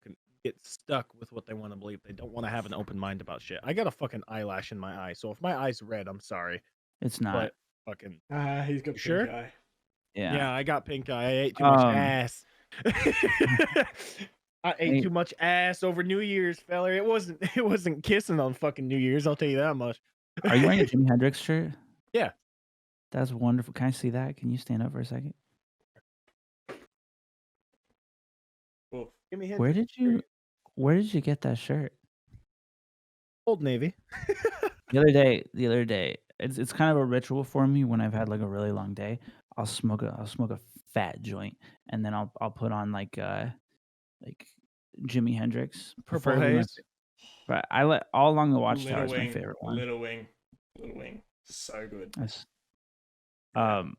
can get stuck with what they want to believe. They don't want to have an open mind about shit. I got a fucking eyelash in my eye, so if my eye's red, I'm sorry. it's not. But fucking He's got you pink sure? eye. Yeah. Yeah, I got pink eye. I ate too much Um, ass. I ate I too much ass over New Year's, feller. It wasn't kissing on fucking New Year's, I'll tell you that much. are you wearing a Jimi Hendrix shirt? Yeah. That's wonderful. Can I see that? Can you stand up for a second? Well, Jimi Where Hendrix did is you great. where did you get that shirt? Old Navy. The other day, it's kind of a ritual for me when I've had like a really long day. I'll smoke a fat joint, and then I'll put on like Jimi Hendrix, Purple preferably Haze. but I let All Along the Watchtower Little is my Wing, favorite one. Little Wing, Little Wing. So good. That's, Yeah. um,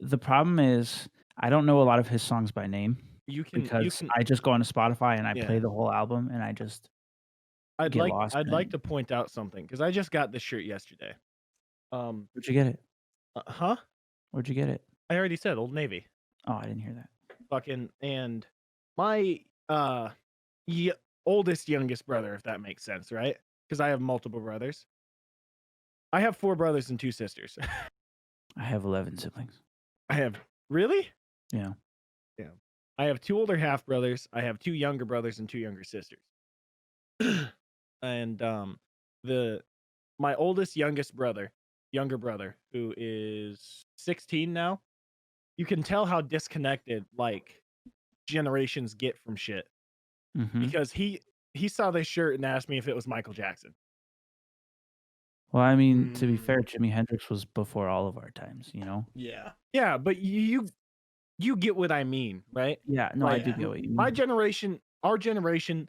the problem is I don't know a lot of his songs by name You because can I just go onto Spotify and I play yeah. the whole album and I just get lost I'd in it. like to point out something because I just got this shirt yesterday. Um, Where'd you get it? huh? Where'd you get it? I already said Old Navy. Oh, I didn't hear that. Fucking and my y- oldest youngest brother, if that makes sense, right? Because I have multiple brothers. I have 4 brothers and 2 sisters. I have 11 siblings. I have really? Yeah. Yeah. I have 2 older half brothers. I have 2 younger brothers and 2 younger sisters. And the my oldest younger brother, who is 16 now, you can tell how disconnected like generations get from shit Mm-hmm. because he saw this shirt and asked me if it was Michael Jackson. Well, I mean, to be fair, Mm, Jimi Hendrix was before all of our times, you know? yeah. Yeah, but you get what I mean, right? Yeah, no, I Like do get what you my mean. generation, our generation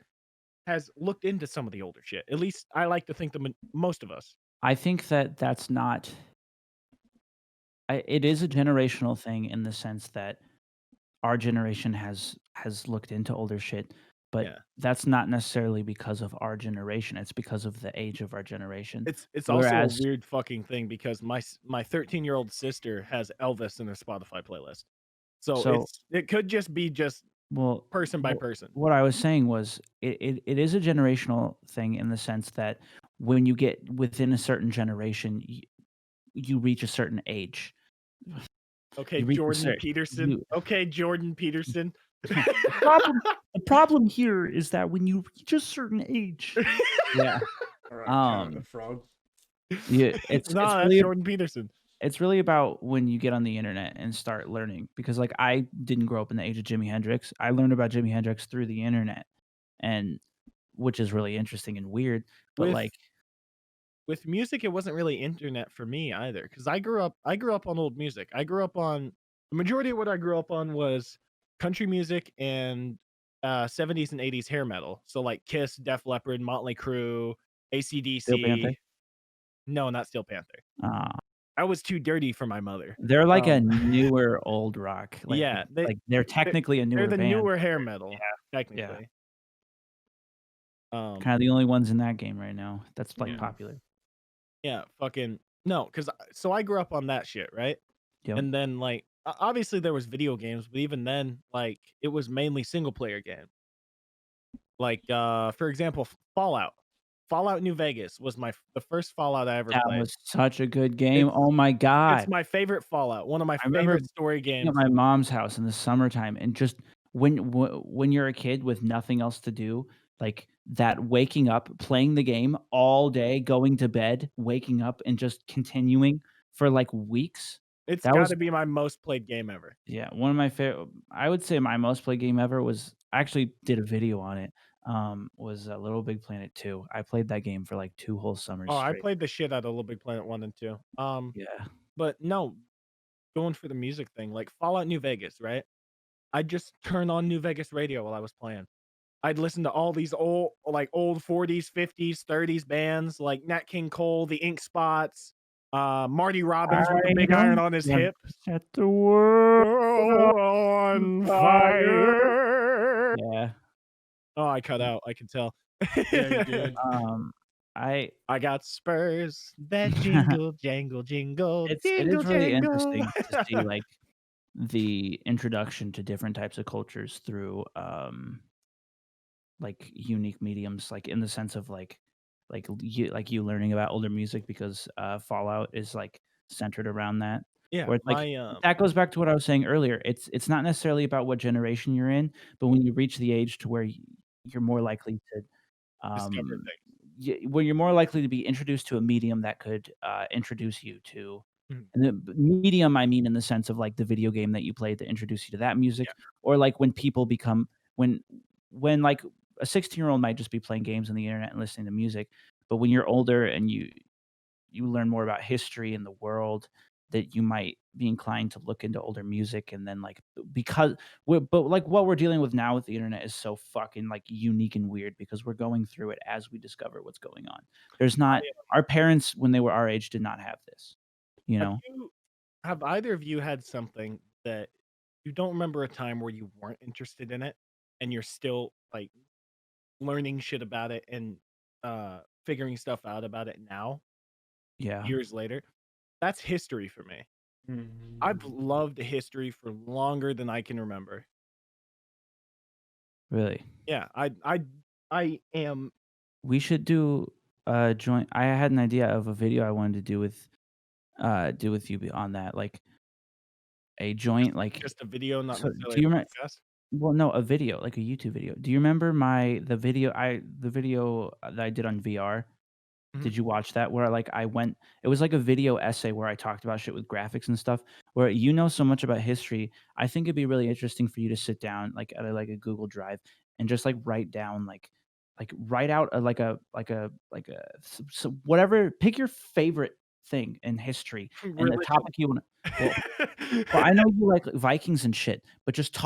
has looked into some of the older shit. At least I like to think most of us. I think that that's not. It is a generational thing in the sense that our generation has looked into older shit, but Yeah. that's not necessarily because of our generation. It's because of the age of our generation. It's also a Whereas, weird fucking thing because my 13-year-old sister has Elvis in her Spotify playlist. So so it could just be just well, person by person. what I was saying was it is a generational thing in the sense that when you get within a certain generation, you reach a certain age. Okay, You reach a Jordan certain Peterson. you Okay, Jordan Peterson. the problem here is that when you reach a certain age, yeah, All right, Kermit the Frog. yeah, it's No, that's really Jordan Peterson. it's really about when you get on the internet and start learning because like I didn't grow up in the age of Jimi Hendrix. I learned about Jimi Hendrix through the internet, and which is really interesting and weird. But With like, with music, it wasn't really internet for me either because I grew up on old music. I grew up on the majority of what I grew up on was country music and 70s and 80s hair metal. So like Kiss, Def Leppard, Motley Crue, Steel Panther, AC/DC. No, not Steel Panther. uh, I was too dirty for my mother. they're like a Um, newer old rock. yeah, Like they're they technically a they're newer the band. newer hair metal, Yeah, technically. Um, kind of the only ones in that game right now that's like yeah, popular. yeah, fucking no, because so I grew up on that shit, right? Yep. And then like obviously there was video games, but even then, like it was mainly single player game. Like for example, Fallout. Fallout New Vegas was the first Fallout I ever That played. was such a good game. It's Oh my it's god. my favorite Fallout, one of my I remember favorite story being at games. my mom's house in the summertime and just when you're a kid with nothing else to do, like that waking up, playing the game all day, going to bed, waking up, and just continuing for like weeks. It's That got was to be my most played game ever. yeah, one of my favorite. I would say my most played game ever was I actually did a video on it. Was Little Big Planet 2. I played that game for like 2 whole summers Oh, I straight. played the shit out of Little Big Planet 1 and 2. Yeah. But no, going for the music thing, like Fallout New Vegas, right? I'd just turn on New Vegas radio while I was playing. I'd listen to all these old 40s, 50s, 30s bands like Nat King Cole, the Ink Spots, Marty Robbins with the I big iron don't on his want hip. to set the world World on on fire. fire. Yeah. Oh, I cut out. I can tell. Yeah, you did. I I got spurs that jingle, jangle, jingle, it jingle, is really jangle. interesting to see like the introduction to different types of cultures through like unique mediums, like in the sense of like you learning about older music because Fallout is like centered around that. Yeah, Where it's like that goes back to what I was saying earlier. It's not necessarily about what generation you're in, but when you reach the age to where you're more likely to discover um things. where you're more likely to be introduced to a medium that could introduce you to Mhm. and the medium I mean in the sense of like the video game that you played that introduced you to that music, Yeah. or like when people become when like a 16-year-old might just be playing games on the internet and listening to music, but when you're older and you learn more about history and the world, that you might be inclined to look into older music and then like because but like what we're dealing with now with the internet is so fucking like unique and weird because we're going through it as we discover what's going on. There's not our parents when they were our age did not have this, you Have know? you have either of you had something that you don't remember a time where you weren't interested in it and you're still like learning shit about it and figuring stuff out about it now, Yeah, years later? That's history for me. I've Mm. loved history for longer than I can remember. really. Yeah, I am We should do Joint. I had an idea of a video I wanted to do with you on that, like a Just joint, like. just a video, not So necessarily do a you remember? podcast? Well, no, a video, like a YouTube video. Do you remember the video that I did on VR? Mhm. Did you watch that? Where, like, it was like a video essay where I talked about shit with graphics and stuff, where you know so much about history. I think it'd be really interesting for you to sit down, like, at a Google Drive and just, like, write down, write out whatever, pick your favorite thing in history and a Religion. topic you wanna. Well, I know you like Vikings and shit, but just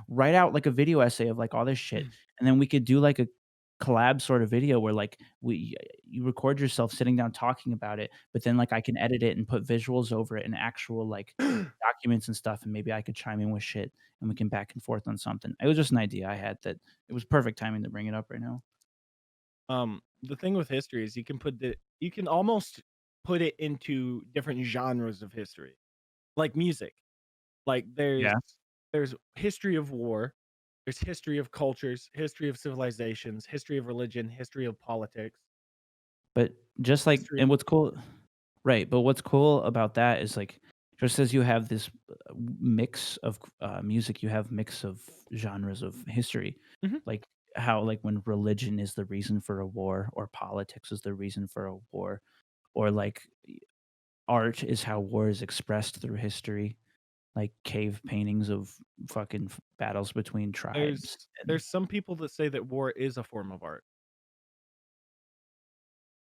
write out, like, a video essay of, like, all this shit, and then we could do, like, a collab sort of video where, like, you record yourself sitting down talking about it, but then, like, I can edit it and put visuals over it and actual, like, documents and stuff, and maybe I could chime in with shit, and we can back and forth on something. It was just an idea I had that it was perfect timing to bring it up right now. The thing with history is you can almost put it into different genres of history, like music. Like, Yeah. there's history of war, there's history of cultures, history of civilizations, history of religion, history of politics, But just like history of and what's cool. Right, but what's cool about that is, like, just as you have this, mix of, music, you have mix of genres of history, Mhm. like, how, like, when religion is the reason for a war, or politics is the reason for a war, or, like, art is how war is expressed through history, like cave paintings of fucking battles between tribes, and There's some people that say that war is a form of art.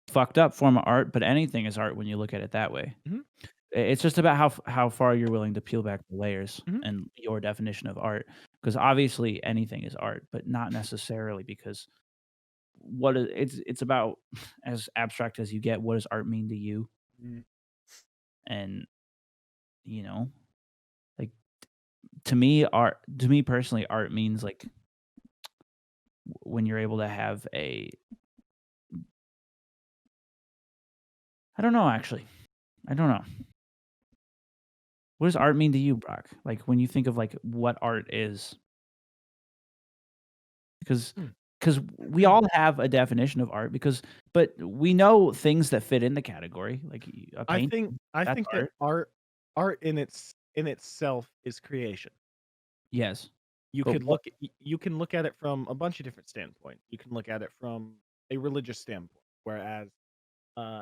fucked up form of art, but anything is art when you look at it that way. Mhm, It's just about how far you're willing to peel back the layers mhm. and your definition of art, because obviously anything is art, but not necessarily because it's about as abstract as you get. What does art mean to you? Mm. And you know, like, to me personally, art means, like, when you're able to have a. I don't know, actually. I don't know. What does art mean to you, Brock? Like, when you think of, like, what art is, because Hmm. because we all have a definition of art, but we know things that fit in the category, like a painting, I that's think that art. art in itself is creation. Yes, You but could what. you can look at it from a bunch of different standpoints. You can look at it from a religious standpoint, whereas,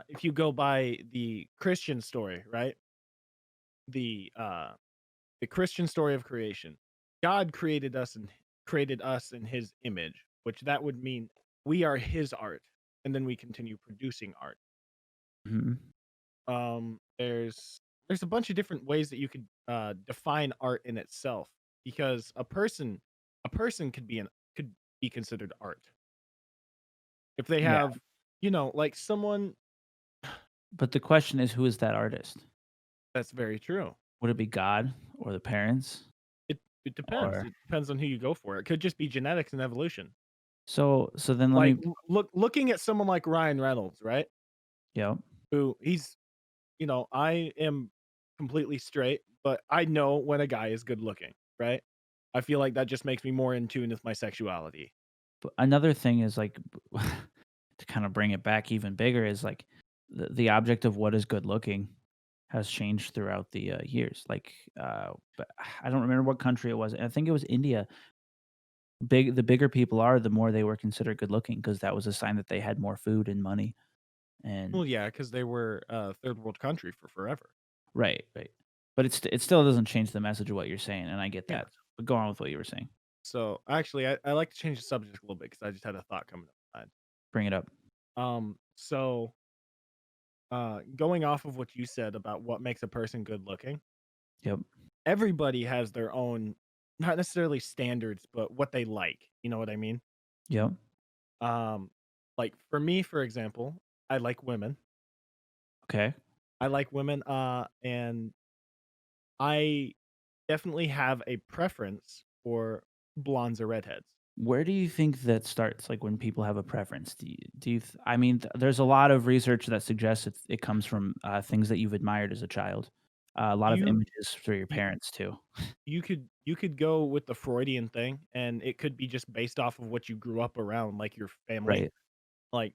if you go by the Christian story, right? The, uh, the Christian story of creation, God created us in His image, which that would mean we are His art, and then we continue producing art. Mhm. There's a bunch of different ways that you could define art in itself, because a person could be considered art if they Yeah, have, like someone. but the question is, who is that artist? That's very true. Would it be God or the parents? It depends. Or It depends on who you go for. It could just be genetics and evolution. so then let Like, me. looking at someone like Ryan Reynolds, right? Yep. Who he's, I am completely straight, but I know when a guy is good looking, right? I feel like that just makes me more in tune with my sexuality. But another thing is, like, to kinda bring it back even bigger is, like, the object of what is good looking has changed throughout the, years, like, but I don't remember what country it was. I think it was India. The bigger people are, the more they were considered good looking, because that was a sign that they had more food and money, and Well, yeah, because they were a third world country for forever. right, right. But it still doesn't change the message of what you're saying, and I get Yeah. that. But go on with what you were saying. So actually, I like to change the subject a little bit because I just had a thought coming up. Bring it up. So going off of what you said about what makes a person good looking, Yep. everybody has their own, not necessarily standards, but what they like. You know what I mean? Yep. Um, like for me, for example, I like women. Okay. I like women, and I definitely have a preference for blondes or redheads. Where do you think that starts? Like, when people have a preference, I mean, there's a lot of research that suggests it comes from things that you've admired as a child. A lot of You, images through your you, parents too. you could go with the Freudian thing, and it could be just based off of what you grew up around, like your family. Right. Like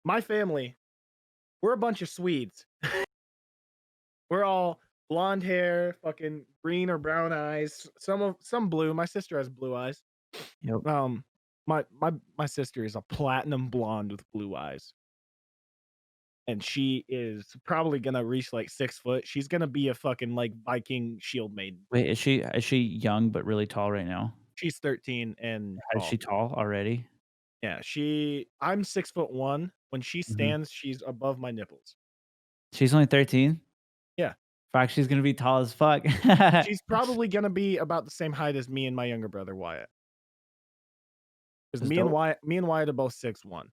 my family, we're a bunch of Swedes. We're all blonde hair, fucking green or brown eyes, some blue. My sister has blue eyes. Yep. My sister is a platinum blonde with blue eyes. And she is probably gonna reach like 6 foot. She's gonna be a fucking like Viking shield maiden. Wait, is she young but really tall right now? She's 13 and Is tall. she tall already? Yeah, I'm 6'1". When she Mhm. stands, she's above my nipples. She's only 13? Yeah. Fuck, she's gonna be tall as fuck. She's probably gonna be about the same height as me and my younger brother Wyatt. Because That's me and dope. Wyatt are both 6'1".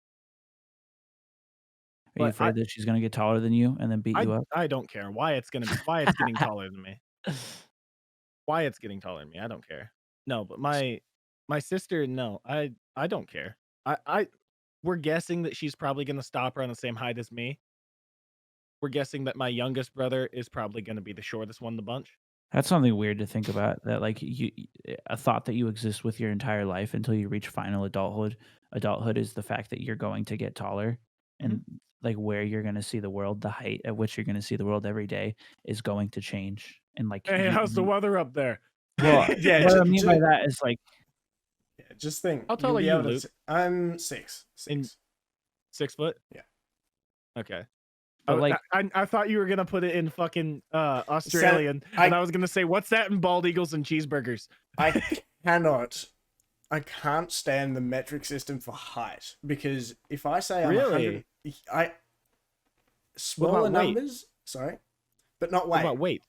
Are you But afraid that she's gonna get taller than you and then beat you up? I don't care. Wyatt's getting taller than me. Wyatt's getting taller than me. I don't care. No, but my sister, no, I don't care. We're guessing that she's probably gonna stop around the same height as me. We're guessing that my youngest brother is probably gonna be the shortest one in the bunch. That's something weird to think about, that, like, a thought that you exist with your entire life until you reach final adulthood. Adulthood is the fact that you're going to get taller, and, like, where you're gonna see the world, the height at which you're gonna see the world every day is going to change, and, like, Hey, how's the you weather up there? well, Yeah, what I mean by that is, like, yeah, just think. How tall you'll are be you, able to Luke? I'm 6. In 6 foot? Yeah. Okay. but, like I thought you were gonna put it in fucking Australian, and I was gonna say, what's that in bald eagles and cheeseburgers? I can't stand the metric system for height, because if I say I'm Really? 100, smaller about weight? numbers, sorry, but not What weight. about weight?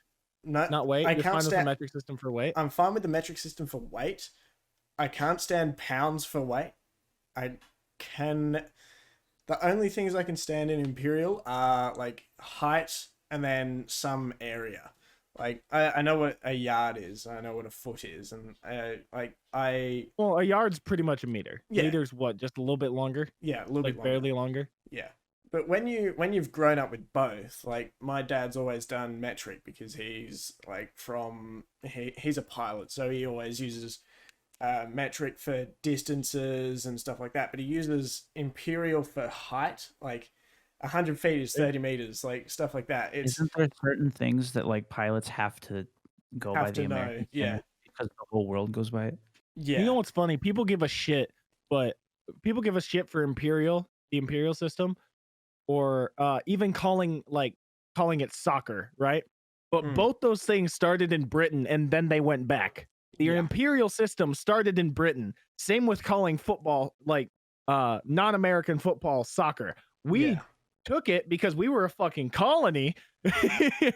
No, Not weight. I You're can't fine with the stand. metric system for weight? I'm fine with the metric system for weight. I can't stand pounds for weight. I can. The only things I can stand in Imperial are like height and then some area. Like I know what a yard is. I know what a foot is, and Well, a yard's pretty much a meter. Yeah. Meter's what? Just a little bit longer? yeah, a little Like bit longer. barely longer? Yeah. But when you've grown up with both, like my dad's always done metric because he's like he's a pilot, so he always uses metric for distances and stuff like that. But he uses imperial for height, like 100 feet is 30 meters, like stuff like that. isn't there certain things that, like, pilots have to go by Have the to know, American yeah. standard because the whole world goes by it? Yeah. You know what's funny? People give a shit, but people give a shit for the imperial system, or even calling it soccer, right? But both those things started in Britain and then they went back. The Yeah. imperial system started in Britain. Same with calling football like non-American football soccer. We Yeah. took it because we were a fucking colony. Didn't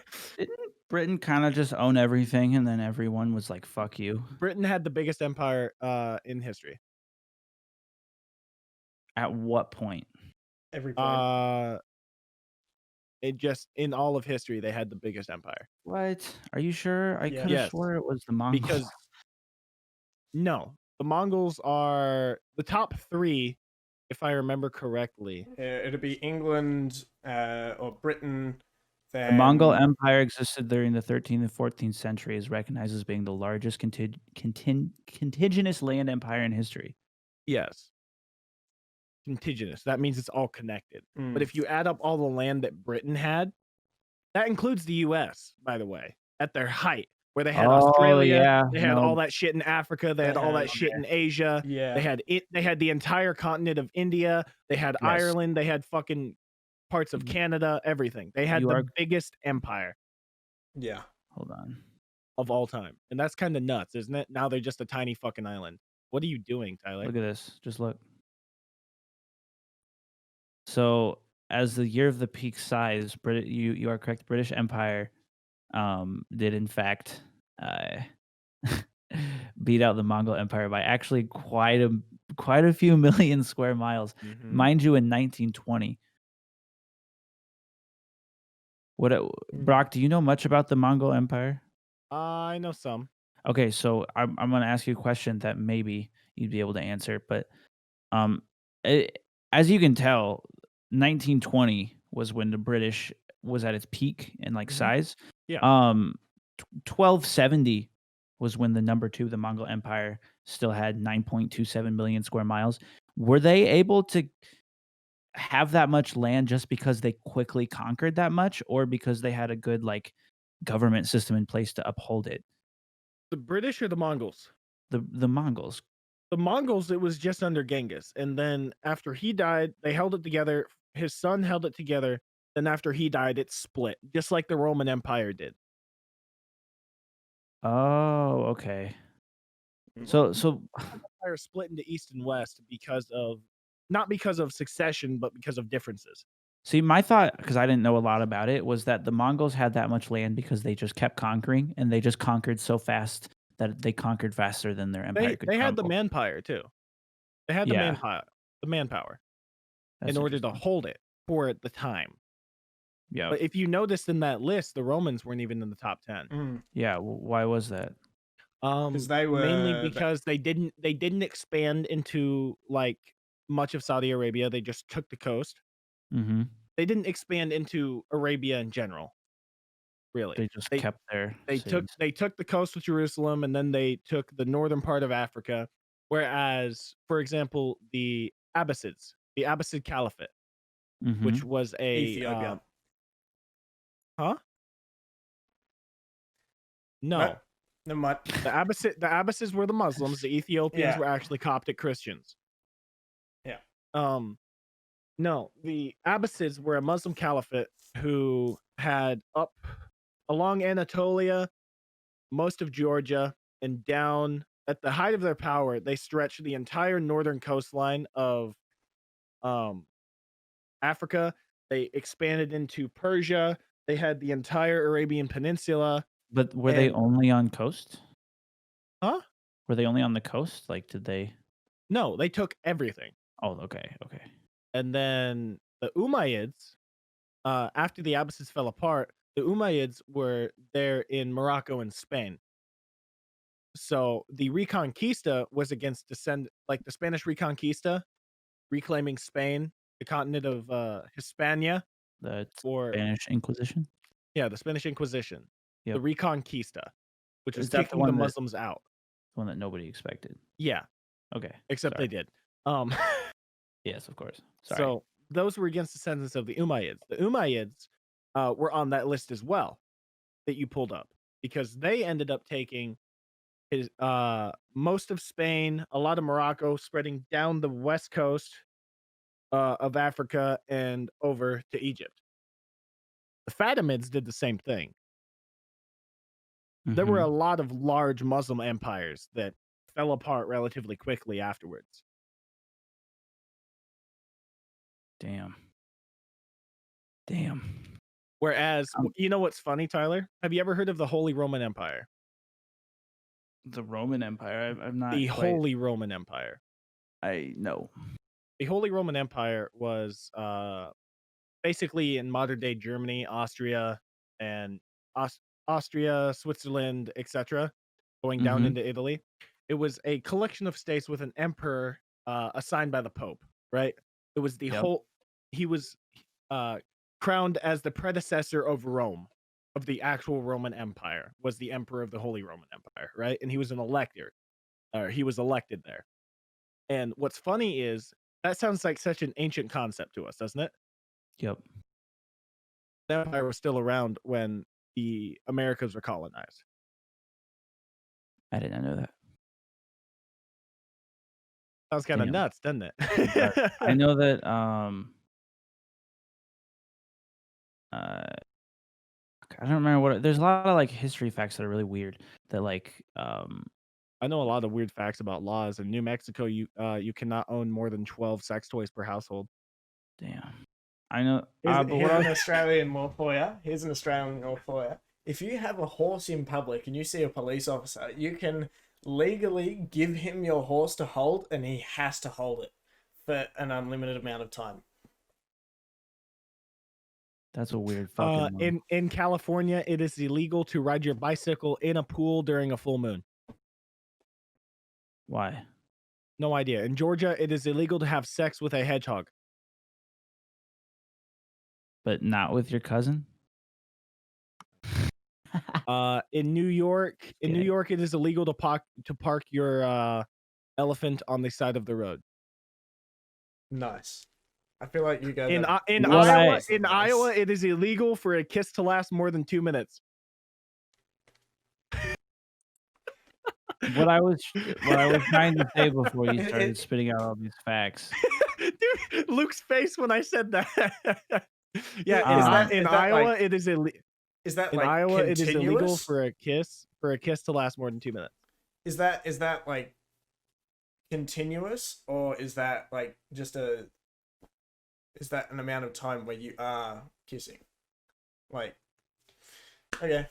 Britain kinda just own everything and then everyone was like, "Fuck you"? Britain had the biggest empire in history. At what point? Every point. It just in all of history they had the biggest empire. What? Are you sure? I Yeah. coulda Yes. swore it was the Mongols. Because no, the Mongols are the top 3, if I remember correctly. It'll be England or Britain. The Mongol Empire existed during the 13th and 14th century, is recognized as being the largest contiguous land empire in history. Yes. Contiguous. That means it's all connected. But if you add up all the land that Britain had, that includes the US, by the way, at their height, where they had Australia, yeah, they had all that shit in Africa, they had all that had- shit in Asia. Yeah. They had the entire continent of India, they had Yes. Ireland, they had fucking parts of Canada, everything. They had You the are biggest empire Yeah. Hold on. of all time. And that's kind of nuts, isn't it? Now they're just a tiny fucking island. What are you doing, Tyler? Look at this. Just look. So, as the year of the peak size, you are correct. British Empire did in fact beat out the Mongol Empire by actually quite a few million square miles, mind you, in 1920. Brock, do you know much about the Mongol Empire? I know some. Okay, so I'm going to ask you a question that maybe you'd be able to answer, but as you can tell, 1920 was when the British was at its peak in like size. Yeah. 1270 was when the number 2, the Mongol Empire, still had 9.27 million square miles. Were they able to have that much land just because they quickly conquered that much, or because they had a good like government system in place to uphold it? The British or the Mongols? The Mongols. The Mongols, it was just under Genghis, and then after he died, they held it together. His son held it together. Then after he died, it split, just like the Roman Empire did. Oh, okay. Mm. So Empire split into East and West because of not because of succession, but because of differences. see, my thought, because I didn't know a lot about it, was that the Mongols had that much land because they just kept conquering, and they just conquered so fast that they conquered faster than their empire They could they had the crumble. manpower too. They had Yeah, the manpower in that's order to interesting. hold it for the time. Yep. But if you noticed in that list, the Romans weren't even in the top 10. Yeah, why was that? Because they Mainly were because they didn't expand into like much of Saudi Arabia. They just took the coast. Mhm. They didn't expand into Arabia in general, really. They just They kept their they took cities. they took the coast of Jerusalem, and then they took the northern part of Africa. Whereas, for example, the Abbasid Caliphate, which Mhm. was a Ethiopia. huh? No, No, never mind. the Abbasids were the Muslims. The Ethiopians Yeah. were actually Coptic Christians. Yeah. No, the Abbasids were a Muslim caliphate who had up along Anatolia, most of Georgia, and down at the height of their power, they stretched the entire northern coastline of um, Africa. They expanded into Persia. They had the entire Arabian Peninsula. But were they And only on coast? huh? Were they only on the coast? Like, did they? No, they took everything. Oh, okay, okay. And then the Umayyads, after the Abbasids fell apart, the Umayyads were there in Morocco and Spain. So the Reconquista was against like the Spanish Reconquista, reclaiming Spain, the continent of Hispania, The or Spanish Inquisition? the Spanish Inquisition, the Yep. Reconquista, which was Is that the kicking the one that Muslims out. nobody expected? Yeah, Okay, except they sorry. did. Um, Yes, of course. Sorry. so those were against the descendants of the Umayyads. The Umayyads were on that list as well that you pulled up because they ended up taking his most of Spain, a lot of Morocco, spreading down the west coast of Africa and over to Egypt. The Fatimids did the same thing. There were a Mhm. lot of large Muslim empires that fell apart relatively quickly afterwards. Damn. Damn. Whereas, Um, you know what's funny, Tyler? Have you ever heard of the Holy Roman Empire? the Roman Empire, I'm not The quite Holy Roman Empire. I know. The Holy Roman Empire was basically in modern day Germany, Austria, and Austria, Switzerland, etc., going down Mhm. into Italy. It was a collection of states with an emperor assigned by the Pope, right? It was the Yep. whole, he was uh, crowned as the predecessor of Rome, of the actual Roman Empire, was the emperor of the Holy Roman Empire, right? And he was an elector, or he was elected there. And what's funny is that sounds like such an ancient concept to us, doesn't it? Yep. The empire was still around when the Americas were colonized. I did not know that. Sounds kind of Damn. nuts, doesn't it? It does. I know that uh I don't remember there's a lot of like history facts that are really weird that like I know a lot of weird facts about laws. In New Mexico, you cannot own more than 12 sex toys per household. damn. I know but what Here's I an was Australian law for you. Here's an Australian law for you. If you have a horse in public and you see a police officer, you can legally give him your horse to hold, and he has to hold it for an unlimited amount of time. that's a weird fucking law. In California, it is illegal to ride your bicycle in a pool during a full moon. Why? No idea. In Georgia, it is illegal to have sex with a hedgehog. But not with your cousin? In New York, Yeah. it is illegal to park your elephant on the side of the road. Nice. I feel like you guys In have in What Iowa, I- in Iowa, it is illegal for a kiss to last more than 2 minutes. What I was trying to say before you It- started it- spitting out all these facts. Dude, Luke's face when I said that. Yeah, in is that Iowa, like- it is illegal. Is that In like Iowa, it is illegal continuous? for a kiss to last more than 2 minutes. Is that like continuous, or is that like just a? Is that an amount of time where you are kissing? Like, okay,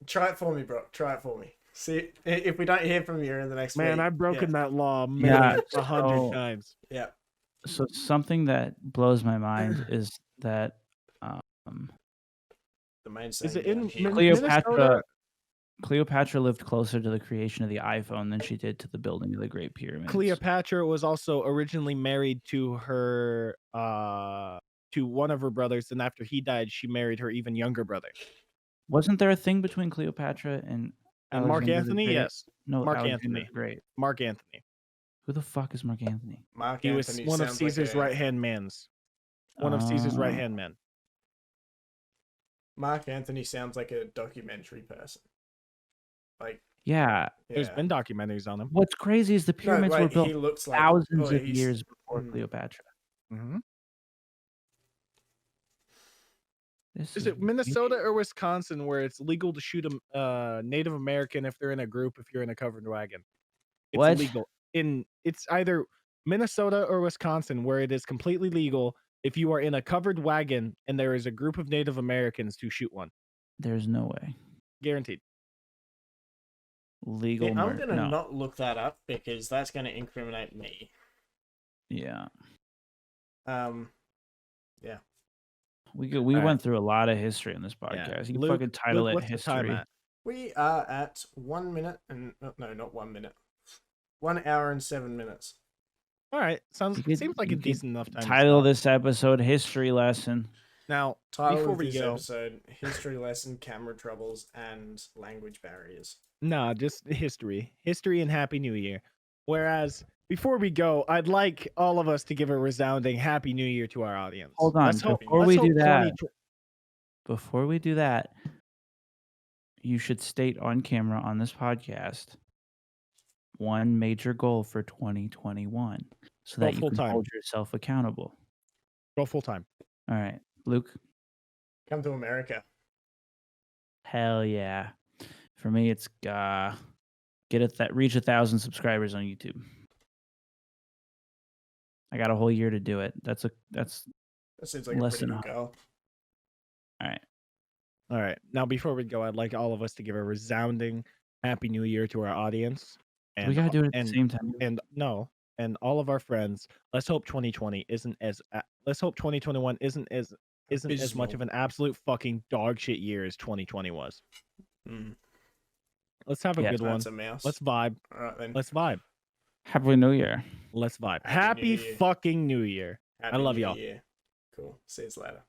try it for me, bro. Try it for me. See if we don't hear from you in the next Man, week. I've broken that law Yeah, 100 so- times. Yeah. So something that blows my mind is that The main Is it saying in down here. Minnesota? Cleopatra lived closer to the creation of the iPhone than she did to the building of the Great Pyramids. Cleopatra was also originally married to her to one of her brothers, and after he died, she married her even younger brother. Wasn't there a thing between Cleopatra and And Mark Alexander the Anthony, Great? yes. No, Mark Alexander Anthony. the Great. Mark Anthony. Who the fuck is Mark Anthony? Mark He was Anthony one of sounds like Caesar's a- right-hand mans. One of Caesar's Ah. right-hand men. Mark Anthony sounds like a documentary person. Like, Yeah. There's yeah. been documentaries on him. What's crazy is the No, pyramids were like, built he looks like thousands oh, of he's- years before mm. Cleopatra. Mm-hmm. This Is it weird. Minnesota or Wisconsin where it's legal to shoot a Native American if they're in a group if you're in a covered wagon? It's What? illegal. It's either Minnesota or Wisconsin where it is completely legal if you are in a covered wagon and there is a group of Native Americans to shoot one. There's no way. Guaranteed. Legal I'm murder. gonna No. not look that up because that's gonna incriminate me. Yeah. Yeah. We All right. went through a lot of history in this Yeah. podcast. You can Luke- fucking title Luke, it what's the time history. at? We are at 1 minute and no, not 1 minute. 1 hour and 7 minutes. All right. You could- Seems like a you could decent enough time. to Title stop. this episode History Lesson. Now, Title before of we this go, episode: History lesson, camera troubles, and language barriers. nah, just history and Happy New Year. Whereas before we go, I'd like all of us to give a resounding Happy New Year to our audience. Hold on. Let's hope, Before let's we hope do that, 20 before we do that, you should state on camera on this podcast one major goal for 2021 so Go that you full can time. hold yourself accountable. Go full time. All right, Luke. Come to America. Hell yeah. For me, it's reach 1,000 subscribers on YouTube. I got a whole year to do it. That's That seems like a Less pretty than good goal. all right. All right. Now, before we go, I'd like all of us to give a resounding Happy New Year to our audience. We gotta do it at the same time. And all of our friends. Let's hope 2020 isn't as. Let's hope 2021 isn't as much of an absolute fucking dog shit year as 2020 was. Mm. Let's have a Yeah. good one. That's a mouse. Let's vibe. All right then. Let's vibe. Happy New Year. Let's vibe. Happy New Happy Year. fucking New Year. Happy love New y'all. Year. Cool. See you later.